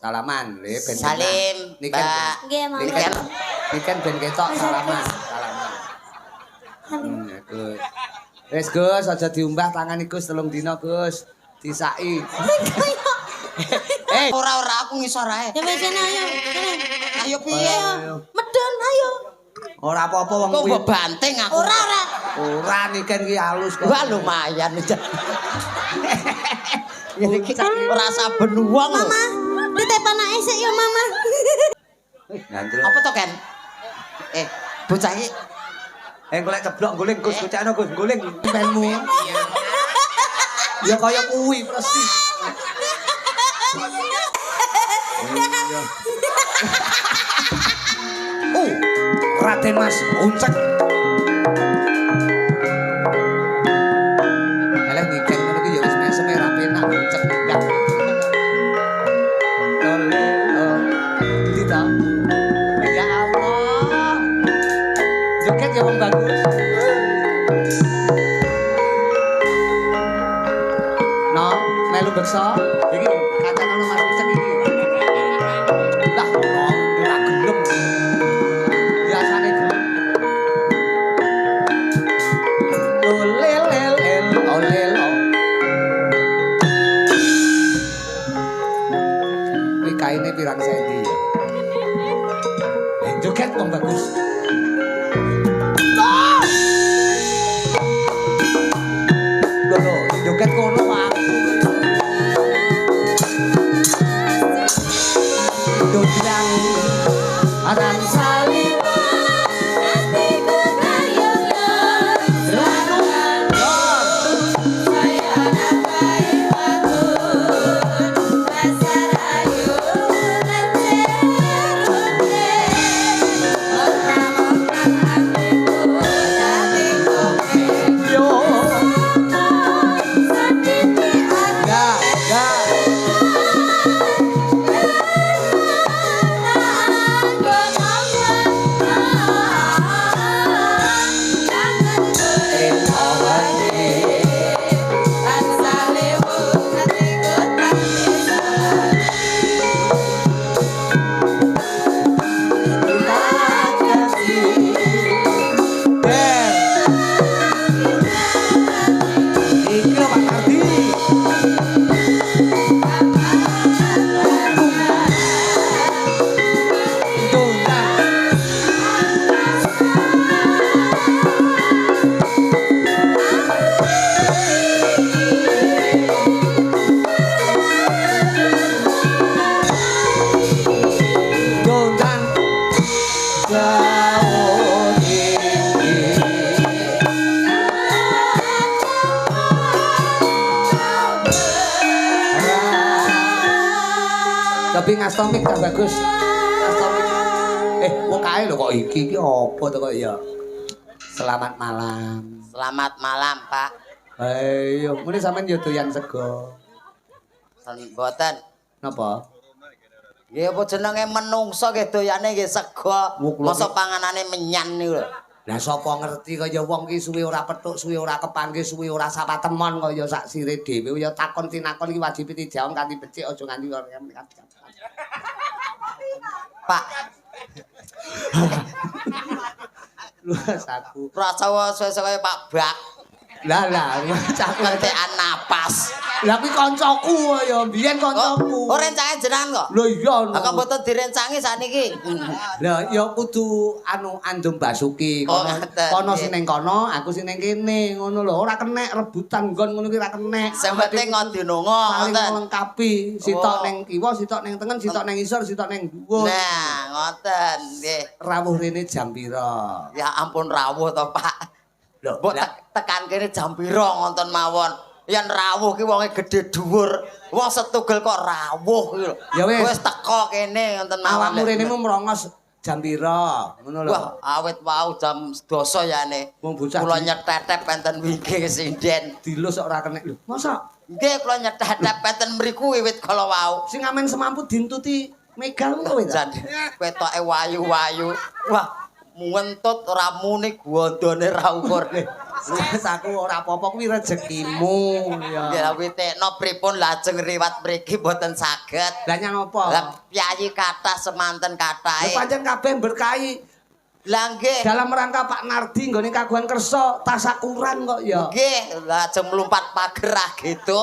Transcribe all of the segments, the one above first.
Salaman, le ben. Salim, Mbak. Nggih, Mas. Niken ben ketok salaman. Gus. Wis Gus, aja diumbah tangan Gus 3 dina Gus. Disaki. Ora aku ngisor ae. Ya wis ayo. Ayo piye? Medun ayo. Ora apa-apa wong Kok kuwi. mbok banting aku. Ora Niken ki halus kok. Wah lumayan. Ini ora saben wong. Mama, ditepan ae sik ya Mama. Apa to, Ken? Bocah iki Golek ceblok guling Gus, bocahno Gus, guling penmu. Ya kaya kuwi persis. Raden Mas Uncek. Eleh Niken ngono ki ya wis mesem ra penak Uncek enggak. Tita. Ya Allah. Joget ya wong bagus. No, melu beksa. Iki kacang ana Mas Uncek iki. Lah, ora gelem. Biasane gelem. Olel olel. Kuwi kaine pirang sendi ya? Joget wong bagus. Loh, joget kono aku. Dodang aran saling atiku kayaya ranungan saya napai bangun pasar ayu rencerunge orang-orang atiku yo sadiki ada tapi ngastomik tak bagus. Ngastomik. Wong kae lho kok iki apa to kok ya. Selamat malam. Selamat malam, Pak. Ayo, muni sampean yo doyan sego. Mboten. Napa? Nggih apa jenenge menungso nggih doyane nggih sego. Masa panganane menyan niku lho. Lah sapa ngerti kaya wong ki suwe ora petuk, suwe ora kepanggih, suwe ora sapatemon kaya sak sire dhewe ya takon tinakon iki wajib dijawab kanthi becik aja nganti Pak. Luas aku. Prasawa suwe-suwe kaya Pak Bak. Lah cak Ngentekan napas. Lah kuwi kancaku ya, biyen kancaku. Oh rencange jenengan kok? Lho iya. Kok mboten direncangi sakniki? Lah ya kudu andum basuki kono sing ning kono, aku sing ning kene ngono lho. Ora kenek rebutan nggon ngono ki ora kenek. Sing penting ngodinonga saling ngoten. melengkapi. Sitok ning kiwa, sitok ning tengen, sitok ning isor, sitok ning dhuwur. Nah, ngoten nggih. Rawuh rene jam pira? Ya ampun rawuh to, Pak. Lho, Mbok tekan kene jam pira ngonten mawon. Yen rawuh ki wonge gedhe dhuwur. Wong setugel kok rawuh ki lho. Ya wis teko kene ngonten mawon. awakmu rene mu merongos jam pira? Ngono lho. Wah, awit wau jam 12 yane. Wong bocah Kula nyetetep enten wingi sinden. dilus kok ora kenek lho. Masa Nggih kula nyetetep enten mriku wiwit kala wau. sing amen semampu dintuti megal kowe ta? Jan ketoke wayu-wayu. Wah, muentut ora muni gondone ra ukur. Wis aku ora apa-apa kuwi rezekimu ya. Ya witekno pripun lajeng riwat mriki mboten saged. Lah nyang apa? Lah piyayi kathah semanten Lha kathahe. pancen kabeh berkahi Lah nggih. dalam rangka Pak Nardi nggone kagungan kersa tasakuran kok ya. Nggih, lajeng mlumpat pagerah gitu.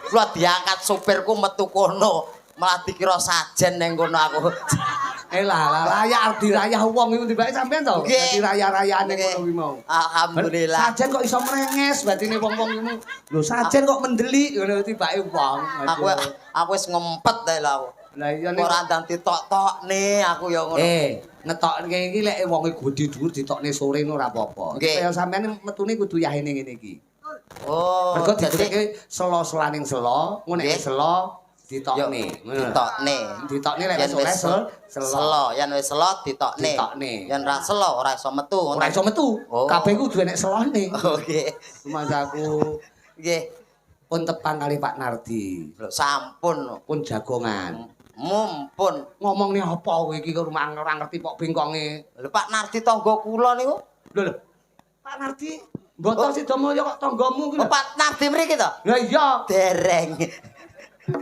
Kula diangkat supirku metu kono. Malah dikira sajen ning kono aku. Lah raya dirayah wong iku tibake sampean to. Nggih. Dadi raya-rayane Nggih. ngono kuwi mau. Alhamdulillah. Sajen kok iso mrenges batine wong-wong iku. Lho sajen kok mendelik ngono tibake wong. Aku wis ngempet ae lho aku. Lah iya nek Ora ndang ditok-tokne aku ya ngono. ngetokke iki lek wonge gedhe dhuwur ditokne sore ora apa-apa. Nggih. Kaya sampean metune kudu yahene ngene iki. Oh, Mergo dadi ditekke selo-selaning selo, ngene Nggih. selo ditokne. ditokne. Ditokne lek Yen wis oleh wis selo. selo, yen wis selo ditokne. Ditokne. Yen ra selo ora iso metu. Ora iso metu. Oh. Kabeh ku duwe nek selone. Oh, nggih. Rumahku Nggih. pun tepang kali Pak Nardi. Lho sampun. Pun jagongan. Mumpun. Ngomongnya apa kowe iki kok rumah ora ngerti pok bengkonge. Lho Pak Nardi tangga kula niku. Lho. Pak Nardi, mboten Sidomulya kok tanggamu ki lho. Oh, Pak Nardi mriki to? Lah iya. Dereng.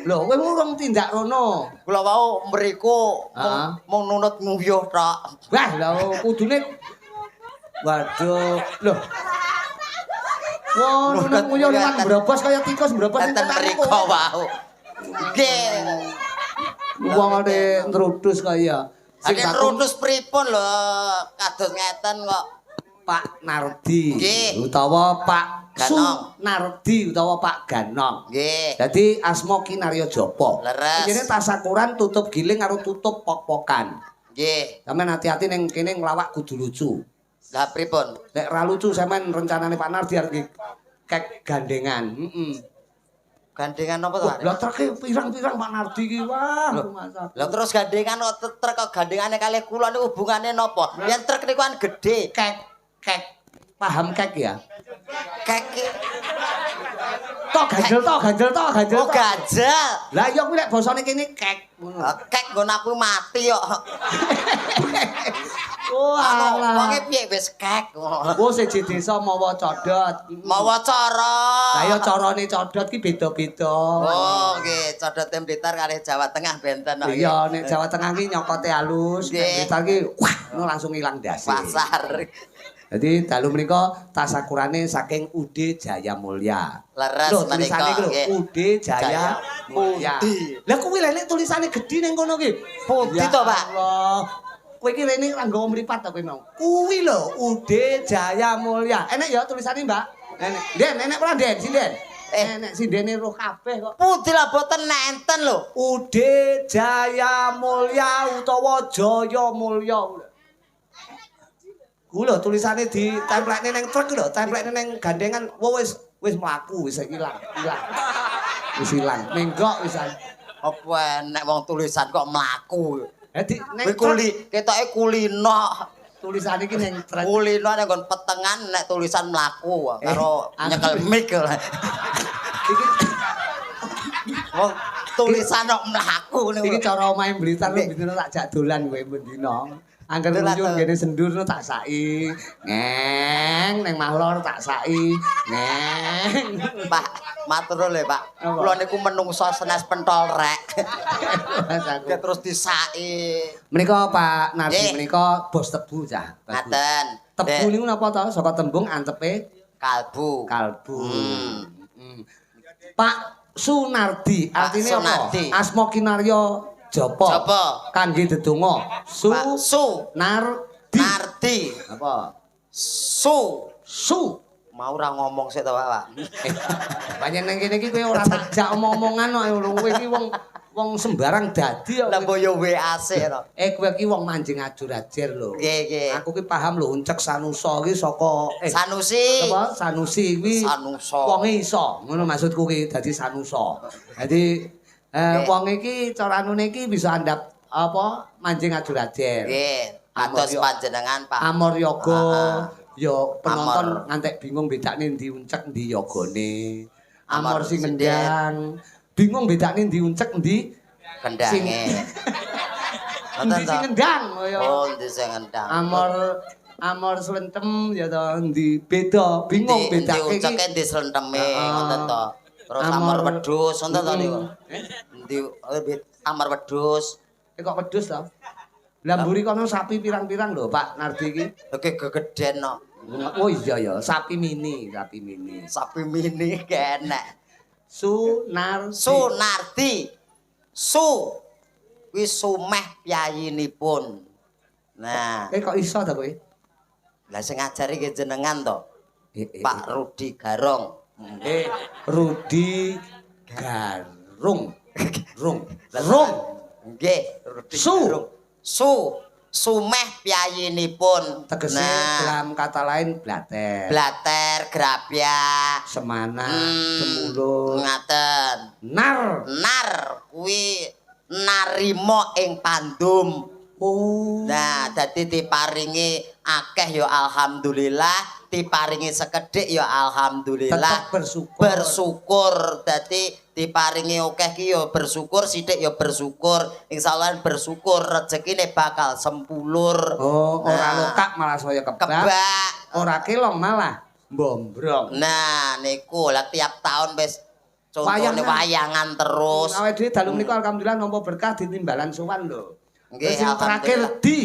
Lho, kowe urung tindak rono. Kula wau mriku Heeh. mung nunut nguyuh tok. Wah, lha kudune waduh, lho. Wah, nunut nguyuh nang brobos kaya tikus brobos Enten mriku wau. Nggih. Wong ade ntrudus kaya. Sing rutus pripun lho kados ngeten kok. Pak Nardi Nggih. utawa Pak Ganong. Nardi utawa Pak Ganong. Nggih. Dadi asma Ki Narya Japa. Leres. Jenenge tasakuran tutup giling karo tutup pok-pokan. Nggih. Sampeyan hati-hati ning kene nglawak kudu lucu. Lah pripun? Nek ra lucu sampeyan rencanane Pak Nardi arep kek gandengan. Gandengan apa to? Lah treke pirang-pirang Pak Nardi iki wah. Lah terus gandengan kok trek kok gandengane kalih kula niku hubungane napa? Yen trek niku kan gedhe. Kek. Paham kek ya? Kek Tok ganjel tok. oh gajal. Lah iya kuwi lek basane kene kek ngono. Kek nggon aku mati kok. Oh Anu alah. wonge piye wis kek. Oh siji desa mawa codot. Mawa cara. Lah ya carane codot ki beda-beda. Oh nggih, codote Blitar kalih Jawa Tengah benten kok. Iya, nek Jawa Tengah ki nyokote halus, nek Nggih. Blitar ki wah, ngono langsung ilang dasi. Pasar. Jadi dalu menika tasakurane saking Ude Jaya Mulya. Leres Lho, menika tulisane ki lho, nggih. Ude Jaya Mulya. Pundi? Lah kuwi lek tulisane gedhi ning kono ki. Pundi Ya to, Pak? Allah. Kowe iki rene ra nggawa mripat ta kowe mau. Kuwi lho, Ude Jaya Mulya. Enek ya tulisane, Mbak. Enek. Den, enek ora Den, sinden. Enek sindene roh kabeh kok. Pundi lah boten nenten lho. Ude Jaya Mulya utawa Jaya Mulya. Ku lho tulisane di templekne ning truk lho, templekne ning gandengan wis mlaku, wis ilang. Wis ilang. Menggok wisan. Apa enek wong tulisan kok mlaku. Dadi ning Kowe kuli ketoke kulino. tulisane iki ning truk. Kulino nek nggon petengan nek tulisan mlaku karo nyekel mic. Iki Wong tulisan kok mlaku iki niku. cara omahe Blitar lho bendina tak jak dolan kowe bendina. Angger Dolan lunjung to. ngene sendur no tak saki. Ngeng ning mahlor tak saki. Ngeng. Pak, matur nuwun Pak. Apa? Kula niku menungso senes pentol rek. Mas aku. Terus disaki. Menika Pak Nardi Nggih. menika bos tebu cah. Tebu. Ngaten. Tebu niku napa to? Saka tembung antepe Kalbu. kalbu. Hmm. Pak Sunardi Pak artine apa? Sunardi. Asma Kinarya Japa. Japa. Kangge dedonga. Pak Su Nardi. Nardi. Apa? Su. Mau Ora ngomong sik to Pak. Banyak nang kene iki kowe ora takjak omong-omongan kok kowe iki wong sembarang dadi kok. Lah boyo WAC to. Kowe iki wong manjing ajur-ajer lho. Nggih, nggih. Aku ki paham lho uncek Sanusa ki saka Sanusi. apa Sanusi kuwi Sanusa. wonge iso ngono maksudku ki dadi Sanusa. Dadi wong iki cara anune iki bisa andhap apa manjing ajur-ajer. Nggih. Atos panjenengan Pak. Amor yoga ya penonton Amor. ngantek bingung bedane ndi uncek ndi yogane. Amor Amor sing sinden. ngendang. Bingung bedane ndi uncek ndi Kendange. Endi sing ngendang kaya Oh, ndi sing ngendang. Amor Amor slentem ya to ndi beda, bingung bedake iki. Uceke ndi slenteme Heeh. ngoten to. Terus Amor- amar wedhus ngoten to niku. Eh? Ndi amar wedhus. Kok wedhus to? Lah mburi kono sapi pirang-pirang lho Pak Nardi iki. Oke gegeden no. Oh iya ya, sapi mini. Sapi mini kenek. Sunardi. Sunardi. Su. Kuwi sumeh piyayinipun. Nah, Kok iso ta kowe? lah sing ngajari nggih jenengan to. Pak Pak Rudi Garong. Rudi Garung. Rung. Nggih, Rudi Su. Garong. Sumeh piyayinipun. Tegese dalam kata lain blater. Blater, grabya, Semana, Hmm. Semulur, ngaten. nar. Kuwi narima ing pandum. Oh. Nah, dadi diparingi akeh ya alhamdulillah, diparingi sekedhik ya alhamdulillah. Tetap bersyukur. Bersyukur. Dadi diparingi akeh ki ya bersyukur, sithik ya bersyukur. Insyaallah bersyukur rezekine bakal sempulur. Oh, ora Nah, lokak malah saya kebak. kebak. Ora kelong malah bombrong. Nah, niku lah tiap tahun wis contone Wayangan. wayangan terus. Awake dhewe dalu menika alhamdulillah nampa berkah ditimbalan sowan lho. Nggih, Terus yang terakhir Di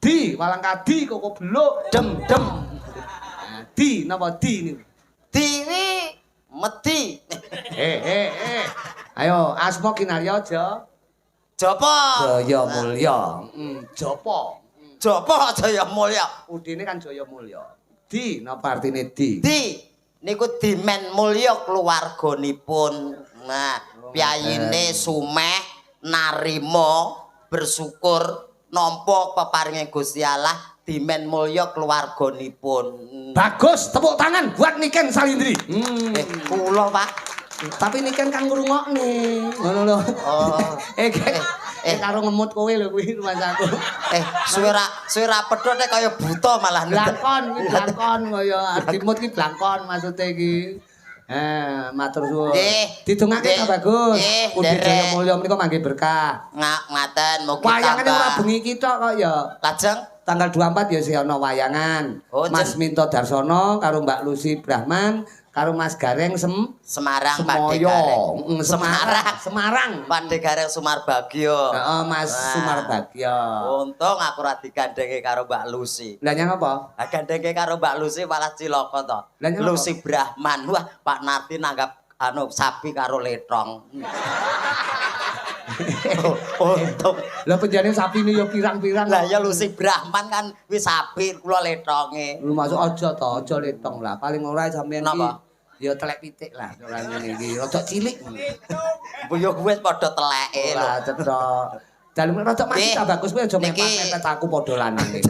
di walang kadi koko beluk dem. Nah, di napa di niku? Diwi medi. Ayo asma kinarya aja. Jopo. Jaya Mulya. Jopo. Jopo Jaya Mulya. Udine kan Jaya Mulya. Di napa artine di? Di niku dimen mulya keluarganipun. Nah, piyayine sumeh narima bersyukur nampa peparinge Gusti Allah dimen mulya keluarganipun. Bagus, tepuk tangan buat Niken Salindri. Kula, Pak. Tapi Niken kan ngrungokne. Ngono lho. Oh. Karo ngemut kowe lho kuwi rumahku. Suara pedhot kaya buta malah. Blangkon kaya dimut ki blangkon maksude iki. Matur suwun. Nggih. Didongake ta bagus. Nggih, Undi nderek. Jaya Mulya menika mangke berkah. Ngaten mugi Wayangane ora tambah. bengi kita kok ya. Lajeng Tanggal 24 ya sih ana wayangan. Oh, Mas Minto Darsono karo Mbak Lucy Brahman karo Mas Gareng Semarang Pakde Semoyo. Gareng. Semarang. Pakde Gareng Sumarbagyo. Heeh, Mas Wah. Sumarbagya. Untung aku ora digandenge karo Mbak Lucy. Lah nyang apa? Lah gandenge karo Mbak Lucy malah cilaka to. Lah nyapa? Lucy Brahman. Wah, Pak Narti nanggap sapi karo letong. Untung. Lah penjane sapine ya pirang-pirang. Lah ya Lucy Brahman kan wis sapi kula letonge. Lu masuk aja to, aja letong lah. Paling ora sampean iki Napa? ya telek pitik lah ora ngene iki. Rada cilik. Buyuk wis padha teleke lho. Ora cetok. Dalem rada mati ta bagus kowe aja Niki. mepet aku padha lanang iki.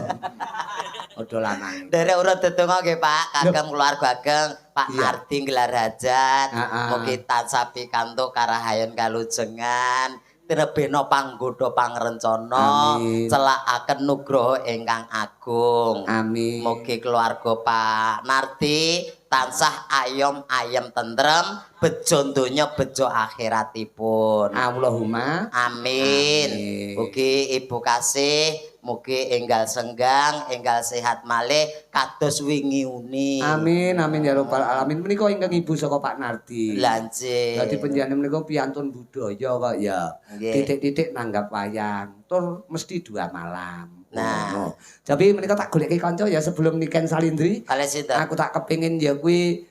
Padha lanang. Derek urut dedonga nggih Pak, kagem keluarga ageng Pak Iya. Nardi gelar hajat. Heeh. Mugi tansah pikantuk karahayan kalujengan. Tinebena panggoda pangrencana, Amin. celakaken nugroho ingkang agung. Amin. Mugi keluarga Pak Nardi tansah ayem tentrem, bejo donya bejo akhiratipun. Allahumma Amin. Amin. Mugi Ibu kasih, mugi enggal senggang, enggal sehat malih kados wingi uni. Amin amin ya rabbal alamin. Menika ingkang ibu saka Pak Nardi. Lanjut. Dadi penjane menika piantun budaya kok ya. Nggih. Titik-titik nanggap wayang. Tur mesti 2 malam. Nah. Ngono. Tapi menika tak goleki kanca ya sebelum Niken Salindri. Kalih sinten? Aku tak kepingin ya kuwi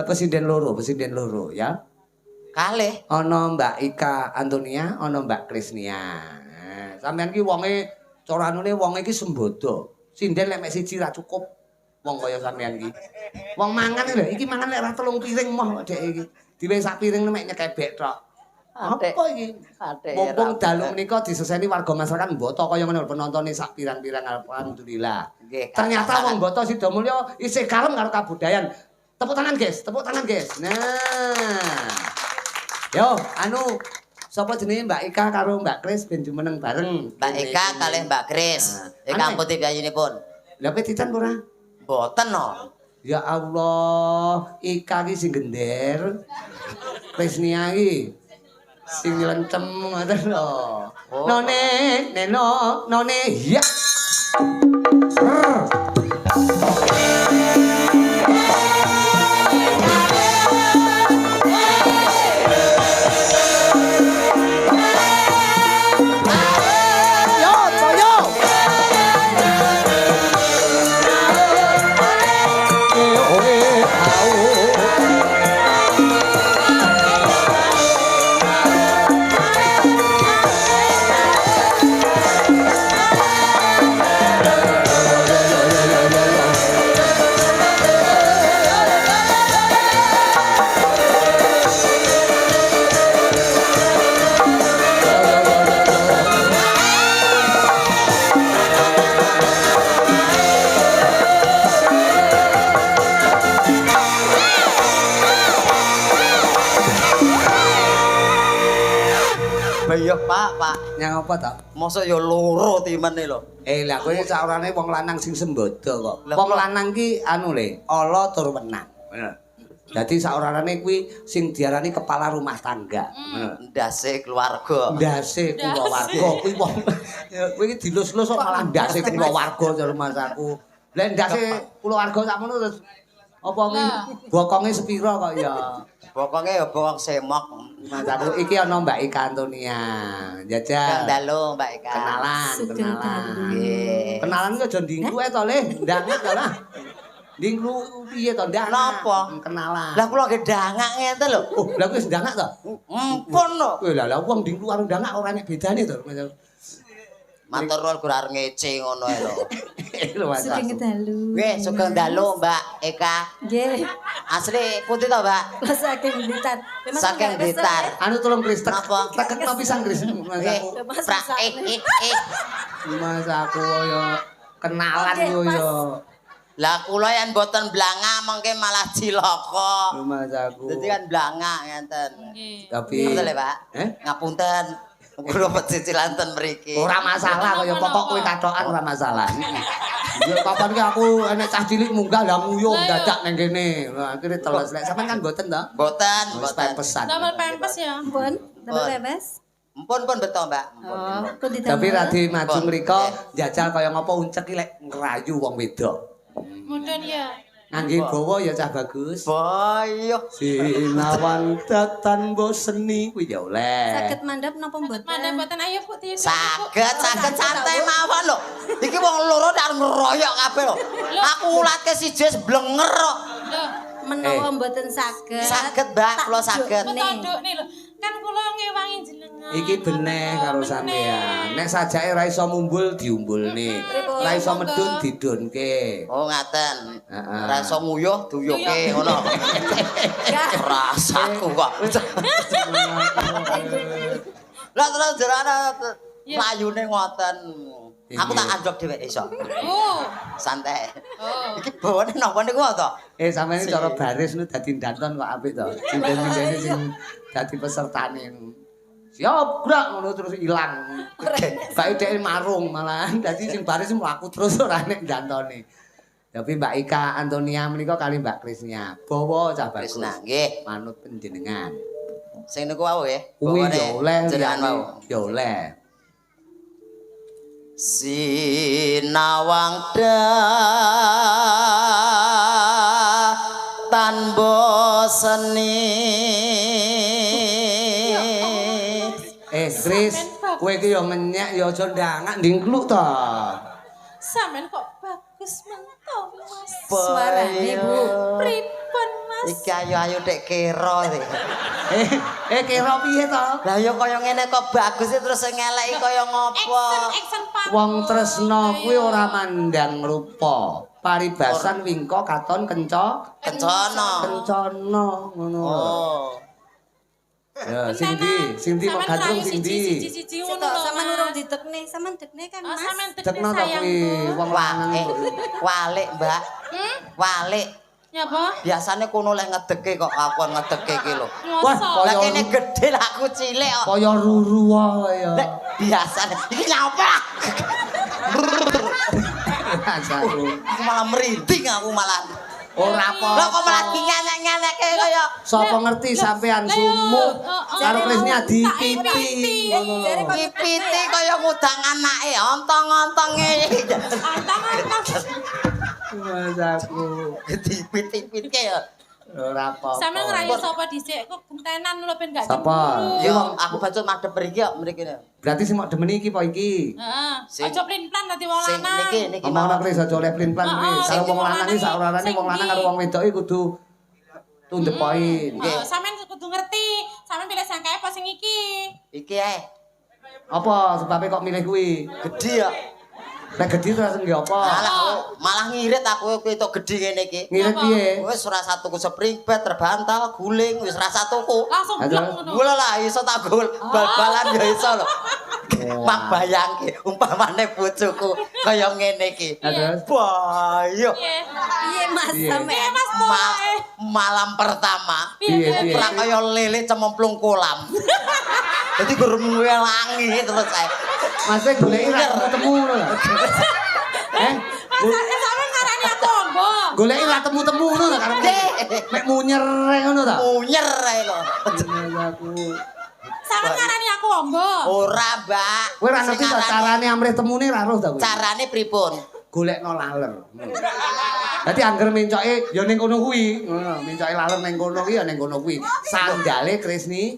presiden loro ya. Kalih. Ana Mbak Ika Antonia, ana Mbak Krisnia. Nah, sampean ki wonge cara anune wonge iki sembodo. Sinden lek mek siji ra cukup. Wong kaya sampean ki. Wong mangan lho, iki mangan lek ra 3 piring moh kok dek iki. Diwe sak piring mek nyekebek tok. Atik. Apa iki? Atik, Mumpung ra- dalu menika diseseni warga masyarakat Mboto kaya ngono penontone sak pirang-pirang alhamdulillah. Nggih, Ternyata sangat- wong Mboto Sida Mulya isih kalem karo kabudayan. Tepuk tangan, guys. Tepuk tangan, guys. Nah. Yo, sapa jenenge Mbak Ika karo Mbak Kris ben jumeneng bareng. Mbak Eka kalih Mbak Kris. Nah, Ingkang aneh. putih piyayinipun. Lah kowe titan ora? Mboten no. Ya Allah, Ika ki sing gender. Krisnia ki Sing lencem ngoten lho. None neno none ya. Iya Pak. Yang apa ta? Mosok ya loro timene lho. Lah kowe saurane wong lanang sing sembodo kok. Lah, Wong kok- lanang ki anu le, ala tur menang. Bener. Dadi saurane kuwi sing diarani kepala rumah tangga. Bener. Ndase keluarga. Ndase kulawarga kuwi wong kowe iki dilus-lus kok malah ndase kulawarga jar masaku. Lah ndase kulawarga sakmono terus apa kuwi bokonge sepira kok ya. Pokoke ya bawang semok. Masaku iki ana Mbak Ika Antonia. Kang Jajal. dalu Mbak Ika. Kenalan. Nggih. Kenalan kok aja ndingku to le, ndangak to lah. Ndingku piye to ndangak? Napa? Kenalan. Lah kula ge dangak ngene lho. Oh, lah kowe wis ndangak to? Empun lho. Kowe lah wong ndingku karo ndangak ora enek bedane to. Matur nuwun ora ngece ngono ae lho. Lho Mas. Sugeng dalu. Nggih, sugeng dalu Mbak Eka. Nggih. Asli putih to, Mbak? Saking Blitar. Memang Saking nggak kesel, Blitar. Anu tolong Kris Napa? tekekno pisan Kris Nggih. masaku. Mas Pra bisa. Masaku yo kenalan Oke, yo Mas. yo. Lah kula yen mboten blanga mengke malah cilaka. Masaku. Dadi kan blanga ngenten. Tapi Betul ya, Pak? Eh? Ngapunten. Kula pecicilan ten mriki. Ora masalah kaya pokok kowe katokan ora masalah. Ya kapan ki aku enek cah cilik munggah lah nguyuh dadak nang kene. Lah akhire teles lek sampean kan mboten to? Mboten, Wis mboten. pesan. Nomor pempes ya. Ampun, tambah Pun. bebas. Empun beto, Mbak. Empun. Oh, pun ditambah. Tapi radi maju Pun. mriko jajal kaya ngapa uncek ki lek ngrayu wong wedok. Mudun ya. Ngangge bawa ya cah bagus. Boyo. Sinawan datan boseni kuwi ya oleh. Saged mandap napa mboten? Mana buatan ayo putih. Saged santai mawon lho. Iki wong loro tak ngeroyok kabeh lho. Aku ngulatke siji blenger kok. Loh, Menawa mboten saged. Saged, Mbak, kula saged. petondok nih lho. Kan kula ngewangi jenengan. Iki beneh karo sampean. Nek sajake ra iso mumbul diumbulne. Ra iso medun didunke. Oh, ngaten. Heeh. Ora iso nguyuh duyuke ngono. Rasaku kok. Lah terus jarane mlayune ngoten. Aku tak andhok dhewe iso. Oh. Santai. Oh. Iki bawane napa niku to? Sampeyan iki cara baris nu dadi danton kok apik to. Cinden-cindene sing dadi pesertane. Siap gerak ngono terus ilang. Bae dhek marung malahan dadi sing baris mlaku terus ora nek dantone. Tapi Mbak Ika Antonia menika kali Mbak Krisnya. Bawa cah bagus. Krisna nggih. Manut panjenengan. Sing niku wau nggih. Kuwi ya oleh jenengan liyane. wau. Ya oleh. Sinawang datan boseni. Kris, kowe iki ya menyek ya aja ndangak ndingkluk to. Sampean kok bagus mentol, Mas. Suarane, Bu. Pripun, Mas? Iki ayu-ayu tek kira iki. Kira piye to? Lah ya kaya ngene kok bagus terus ngeleki kaya ngopo? Action pamor. Wong tresno kuwi ora mandang rupa. Paribasan wingko katon Kencana. kencana ngono. Oh. Ya, sing ndi mau gandrung sing ndi. Siji-siji Sik ngono kok lho. sampean Mas. urung didekne, sampean dekne kan, Oh, Mas. sampean Dekno tekne to sayang. kuwi wong lanang. Walik, Mbak. Walik. Ya, Bo. Biasane kono lek ngedeke kok aku ngedeke iki lho. Wah, Mosok. Lah kene gedhe lah aku cilik kok. Kaya ruru wae ya. Lek biasane iki nyapa? Rasaku. Aku malah merinding aku malah. Ora Lah kok malah apa-apa. ngenek-ngeneke kaya Sapa ngerti sampean sumuk karo Krisnya dipiti ngono lho. pipiti kaya ngudang anake ontong-ontonge. Antang-antang. Mas aku Dipit-pitke ya. ora apa-apa. Sampe ngerayu sapa dhisik kok gentenan lho ben gak Sapa? cemburu. Yo aku bacut madhep mriki yo mriki. Berarti sing mau demeni iki apa iki? Heeh. Sing- Aja plin-plan dadi wong Sing lanang. niki Ngomongno mawon. Kris aja oleh plin-plan Kris. Heeh, Karo sing wong lanang iki sak orane sing wong lanang ndi? karo wong wedok iki kudu tundep poin. Nggih. Sampeyan kudu ngerti. Sampeyan pilih sing kae apa sing iki? Iki ae. Apa sebabnya kok milih kuwi? Gedhi ya. Nek gedhi terus nggih apa? Malah ngirit aku ketok gedhi ngene iki. Ngirit piye? Wis ora satuku spring bed, terbantal, guling, wis ora satuku. Langsung Aduh. blok ngono. Gula lah iso tak gol bal-balan ya iso lho. Mak bayangke umpamane bojoku kaya ngene iki. Terus Bayo Piye? Piye Mas Piye? sampean? Piye Mas Ma Boy? malam pertama piye piye? ora kaya lele cemplung kolam. Dadi gurung ngelangi terus ae. Masih goleki ra temu ngono lho. Sampeyan ngarani aku ombo. Goleki ra temu-temu ngono lho karo mek munyer ngono ta. Munyer ae lho. Aku. Sampeyan ngarani aku ombo. Ora, Mbak. Kowe ra ngerti ta carane amrih temune ra roh ta kowe. Carane pripun? Golekno laler. Dadi angger mencoke ya ning kono kuwi. Ngono, mencoke laler ning kono kuwi ya ning kono kuwi. Sandale Krisnia.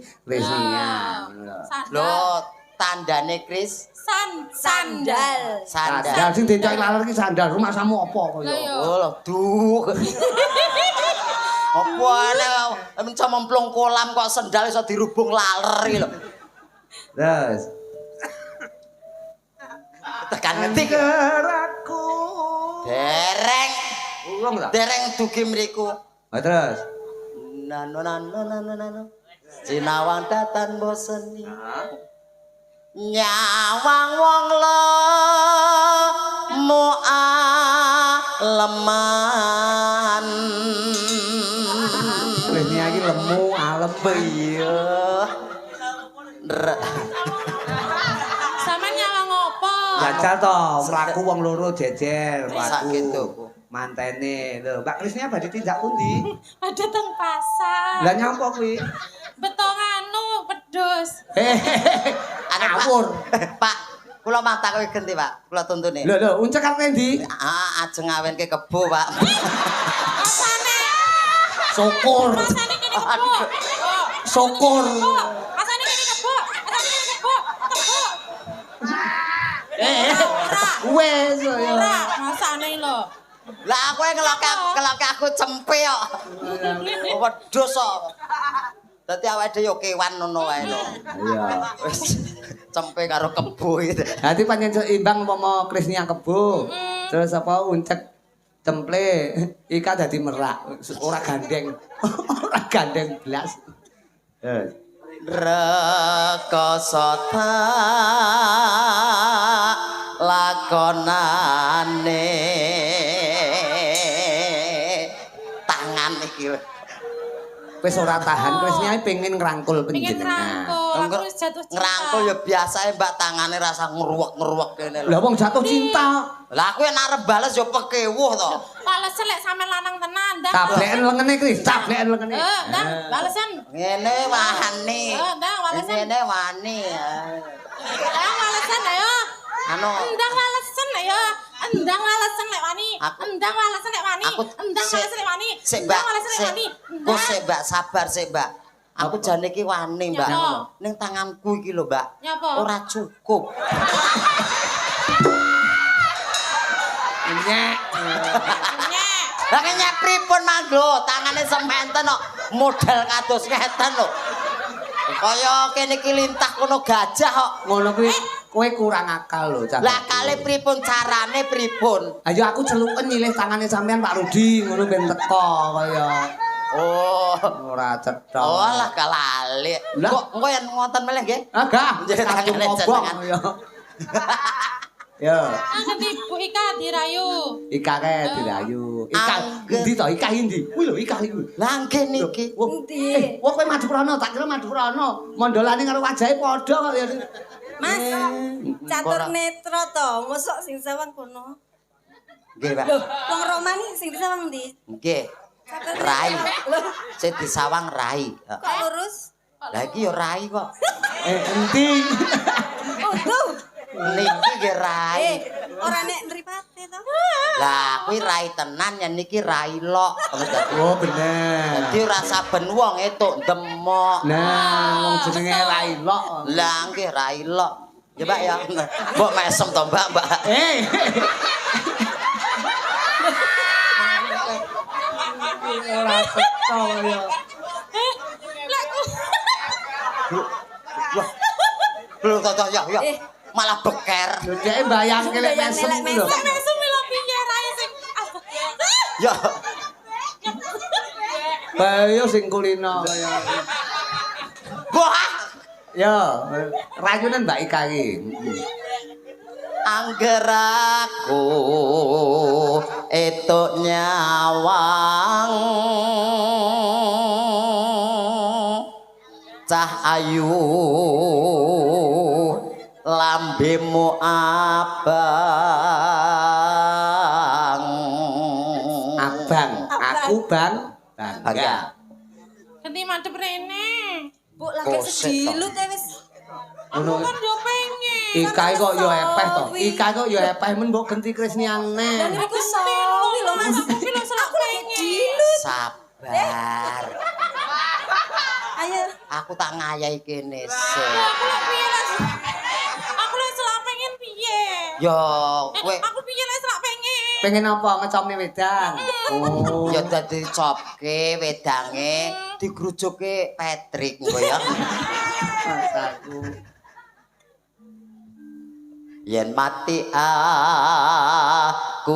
Ngono lho. Lho, tandane Kris Sandal. sandal. Sandal sing dencoke laler iki sandal. Rumasamu apa Lah kaya? yo. Oh, lho, duh. Apa ana cemplung kolam kok sendal iso dirubung laler iki lho. Terus Tekan ngendi? Geraku. Dereng, Urung ta? dereng dugi mriku. Ah, terus. Nano nano nano nano. Sinawang datan boseni. Nyawang wong leman. Krisnia iki lemu alem Iya. Sampeyan nyawang opo? Jajal to, mlaku wong loro jejer, Sak mlaku. gitu. Mantene. Lho, Mbak Krisnia badhe tindak pundi? Ada teng pasar. Lah nyapa kuwi? Betung anu wedhus. Ngawur. Pak, kula mata kowe genti, Pak. Kula tuntune. Lho, uncek arep ndi? Ajeng ngawenke kebo, Pak. Asane. Syukur. Asane kene kebo. Syukur. Asane kene kebo. Asane kene kebo. Kebo. Wes ya. Ora, masane lho. Lah kowe ngeloke aku cempe kok. Wedhus kok. Dadi awake dhewe yo kewan ngono wae lho. Iya. Wis cempe karo kebo iki. Dadi pancen seimbang umpama Krisnia kebo. Terus apa uncek temple ika dadi merak. Ora gandeng. Ora gandeng blas. Rekasata lakonane tangan iki lho. Wis ora tahan Krisnia pengen ngrangkul Pengen panjenengan. rangkul. Aku wis jatuh cinta. Ngrangkul ya biasae Mbak tangane rasa ngruwek-ngruwek kene lho. Lah wong jatuh cinta. Lah aku yen arep bales ya pekewuh to. Balesen lek sampe lanang tenan, ndang. Tableken lengene Kris, tableken lengene. Ndang, balesen. Ngene wani. Ndang, balesen. Ngene wani. Ndang, balesen ayo. Anu Ndang balesen ayo. Ndang balesen lek wani. Aku- Ndang balesen lek wani. aku Ndang balesen lek wani. Sik Ndang Mbak, balesen lek sik. wani. Kok sik Mbak, sabar sik Mbak. Aku jane iki wani Mbak. Nyapa? Ning tanganku iki lho Mbak. Nyapa? Ora cukup. Nyek. Nyek. Lah nyek pripun manggo? Tangane sementen kok model kados ngeten lho. Kaya kene iki lintah kono gajah kok. Ngono kuwi kowe kurang akal lho, Cak. Lah kali pripun carane pripun? Ayo aku celuken nyilih tangane sampean Pak Rudi ngono ben teko kaya Oh. ora cetha. Oh lah kalali. Lah. Kok engko yen ngoten melih nggih? Agak Jadi tangane ngobong jenengan. ya. Ya, Angkat ibu Ika dirayu. Ika kae dirayu. Ika Angger. endi to? Ika endi? Kuwi lho Ika iku. Lah nggih niki. Endi? Wong kowe madu prono, tak kira madu prono. Mondolane karo wajahe padha kok ya. Mas, catur netra to, mosok sing sawang kono. Nggih, Pak. Loh, wong Romani sing disawang ndi? Nggih. Rai. Sing disawang rai. Kok lurus? Lah iki ya rai kok. Endi? Oh, tuh. Niki nggih rai. Ora nek nripate to. Lah kuwi rai tenan yen niki rai lok. Oh, bener. Dadi ora saben wong etuk demok. Nah, wong jenenge rai lok. Lah nggih rai lok. Ya Mbak ya. Mbok mesem to Mbak, Mbak. Ora teko ya. Wah. Lho to ya ya. Malah beker. Lho dhek mbayangke lek mesem lho. Mesum lho piye rae sing Ya. Bayo sing kulino kaya. Wah. Ya, rayunan Mbak Ika iki. Angger aku etuk nyawang cah ayu lambemu abang Abang, aku bang. Bangga. Ganti madhep rene. Bu lagi sejilut ya wis. Ngono. Kan yo pengen. Ika kok yo epeh to. Ika kok yo epeh men mbok genti Krisniane. Lah niku sawi lho Mas. Tapi lho selak pengen. Jilut. sabar Ayo. aku tak ngayahi kene sik Aku lek piye les? Aku lek selak pengen piye? yo kowe Aku piye lek selak pengen? Pengen apa ngecomne wedang? Oh. ya dadi copke wedange digrujuke Patrick engko ya Masaku. yen mati aku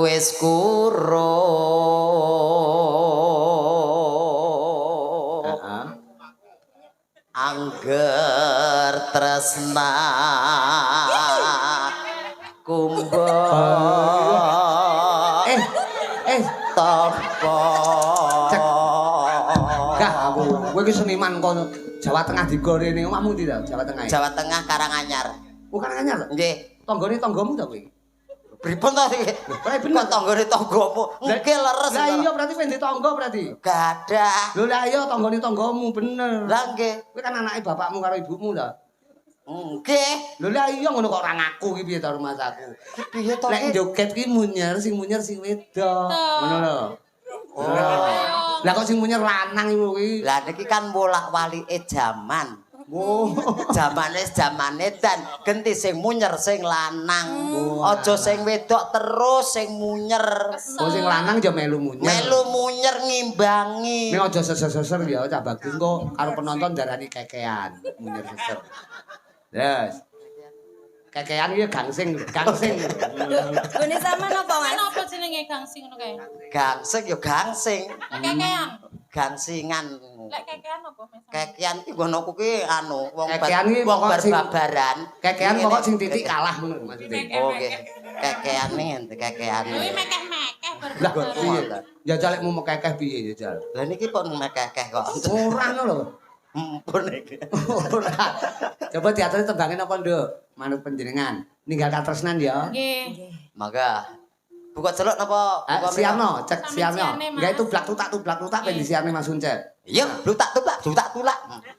wis kurung Heeh. angger tresna kumba topo Cek. Gah aku, kowe iki seniman kono Jawa Tengah digorene omahmu ndi ta? Jawa Tengah. Jawa Tengah Karanganyar Bukan anyar. nggih Tanggane tanggamu ta kowe? pripun to iki kok tanggane tanggamu nggih leres Lah iya berarti pengen ditangga berarti. gadah Lho lah iya tanggane tanggamu bener. lah nggih Kowe kan anake bapakmu karo ibumu ta? nggih Lho lah iya ngono kok ora ngaku iki piye ta rumah saku. piye to Lek joget ki munyer sing wedok. Ngono lho. oh Lah kok sing munyer lanang iku kuwi. lah niki kan bolak-walike jaman Oh. Zamane dan genti sing munyer sing lanang. Aja sing wedok terus sing munyer. Oh sing lanang ya melu munyer. Melu munyer ngimbangi. Ning aja seser-seser ya cah bagus kok karo penonton darani kekean, munyer seser. Yes. Kekean iki gangsing. Gone sampean apa Mas? Kenapa jenenge gangsing ngono kae? Gangsing ya gangsing. Kekean. Gangsingan. Lek kekean apa Mas? Kekean iki ngono kuwi anu wong Kekean iki wong pokok sing- berbabaran. Kekean Ngene. pokok sing titik kalah ngono maksudnya. Oh nggih. Kekean nih ente kekean. Kuwi mekeh-mekeh Lah berbabar. piye? Jajal lek mau mekekeh piye jajal? Lah niki pun mekekeh kok. Ora ngono lho. Mumpun iki. Ora. Coba teater tembangin apa, Nduk? Manut panjenengan. Ninggalkan tresnan ya. Nggih. Maka buka celok napa? Buka Siarno, cek Sampe Siarno. siane, Mas. Enggak itu tublak-tutak ben disiarne Mas Uncet. Iya, blutak tulak.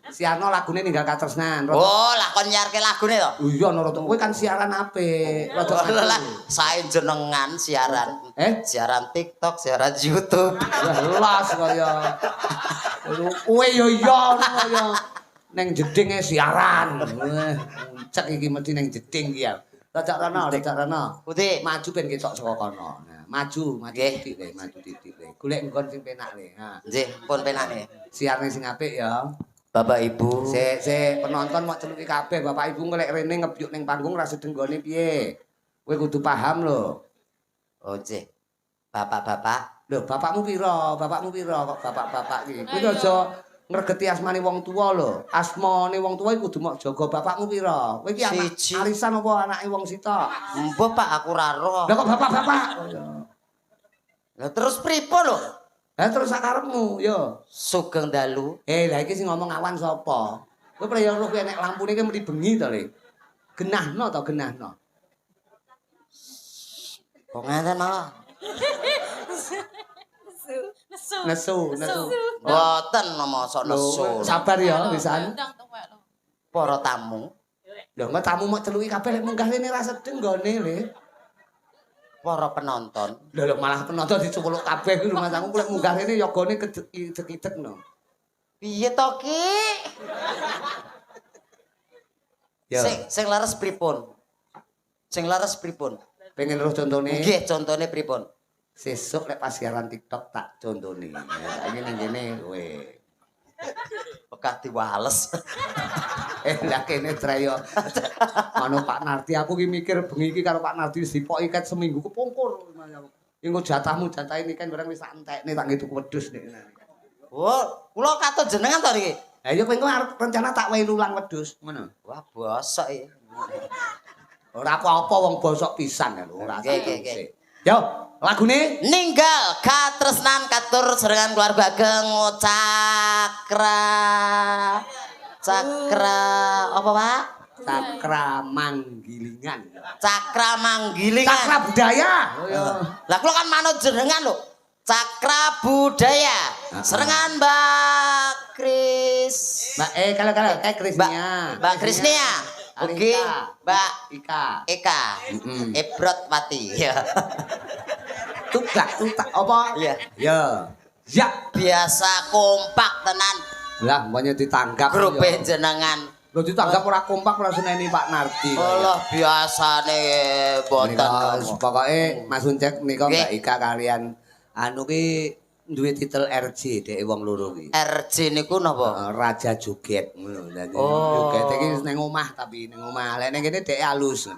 Siarno lagune ninggalkan tresnan. Oh, lakon nyarke lagune to. Oh iya Noro kowe kan siaran apik. Rada Oh, lah, aku. sae jenengan siaran. Siaran TikTok, siaran YouTube. Jelas kaya. Kowe yo iya ngono ya. Neng jedinge siaran. Cek iki mesti neng jeding ki ya. Rajak rono. Putih. Maju ben ketok saka kono. Nah, maju Nggih. titik le, maju titik le. Golek nggon sing penak le. Ha. Nggih, pun penake. Siarne sing apik ya. Bapak Ibu. Sik penonton mau celuki kabeh, Bapak Ibu ngelek rene ngebyuk ning panggung ra sedenggone piye. Kowe kudu paham lho. Oh, nggih. Bapak-bapak. Lho, bapakmu pira? Kok bapak-bapak iki? Kowe aja ngregeti asmane wong tuwa lho. Asmane wong tuwa iku kudu mok jaga bapakmu pira. Kowe iki anak Siji. arisan apa anake wong sitok? Mbah Pak aku ra roh. Lah kok bapak-bapak? Lah terus pripun lho? Lah terus sakarepmu yo. Sugeng dalu. Lah iki sing ngomong awan sapa? Kowe praya roh kowe nek lampune ki mesti bengi to, Le. Genahno to, genahno. Kok ngeten mawon? Nesu. Mboten mosok nesu. Sabar ya pisan. Para tamu, Lho engko tamu mok celuki kabeh lek munggah rene ra sedeng nggone le. para penonton. Lho malah penonton dicukuluk kabeh kuwi rumah tangku lek munggah rene yogane kedek-kedekno. Piye to, Ki? Ya. Sing leres pripun? Sing leres pripun? Pengen roh contone. Nggih, contone pripun? Sesuk lek pas siaran TikTok tak contone. Saiki ning kene kowe. Bekah diwales. Lah kene Trayo. Mano Pak Narti aku ki mikir bengi iki karo Pak Narti dipok iket seminggu kepungkur. Engko jatahmu jatah ini kan barang wis tak entekne tak ngitung wedhus nek. Oh, kula katut jenengan to niki. Lah ya pengen arep rencana tak wehi lulang wedhus ngono. Wah, bosok iki. Ora apa-apa wong bosok pisan lho ora. Oke. Yo, lagune Ninggal katresnan katur serengan keluarga ageng Cakra apa Pak? Cakra Manggilingan. Cakra Manggilingan. Cakra budaya. Oh ya. Lah kula kan manut jenengan lho. Cakra budaya. Serengan Mbak Kris. Mbak kalau Krisnia. Mbak Krisnia. Oke, Mbak Ika. Eka. Ebrot Pati. Ya. Tutak apa? Iya. Ya. Ya. Biasa kompak tenan Lah mbaknya ditanggap. grup jenengan. Lho ditanggap ora kompak ora seneni Pak Narti. Allah biasane boten. Pokoke Mas Uncek menika Nggih. Mbak Ika kalian anu ki duwe titel RJ dhek wong loro ki. RJ niku napa? Raja Joget ngono. Dadi Oh. joget iki ning omah tapi ning omah. Lek ning kene dhek halus.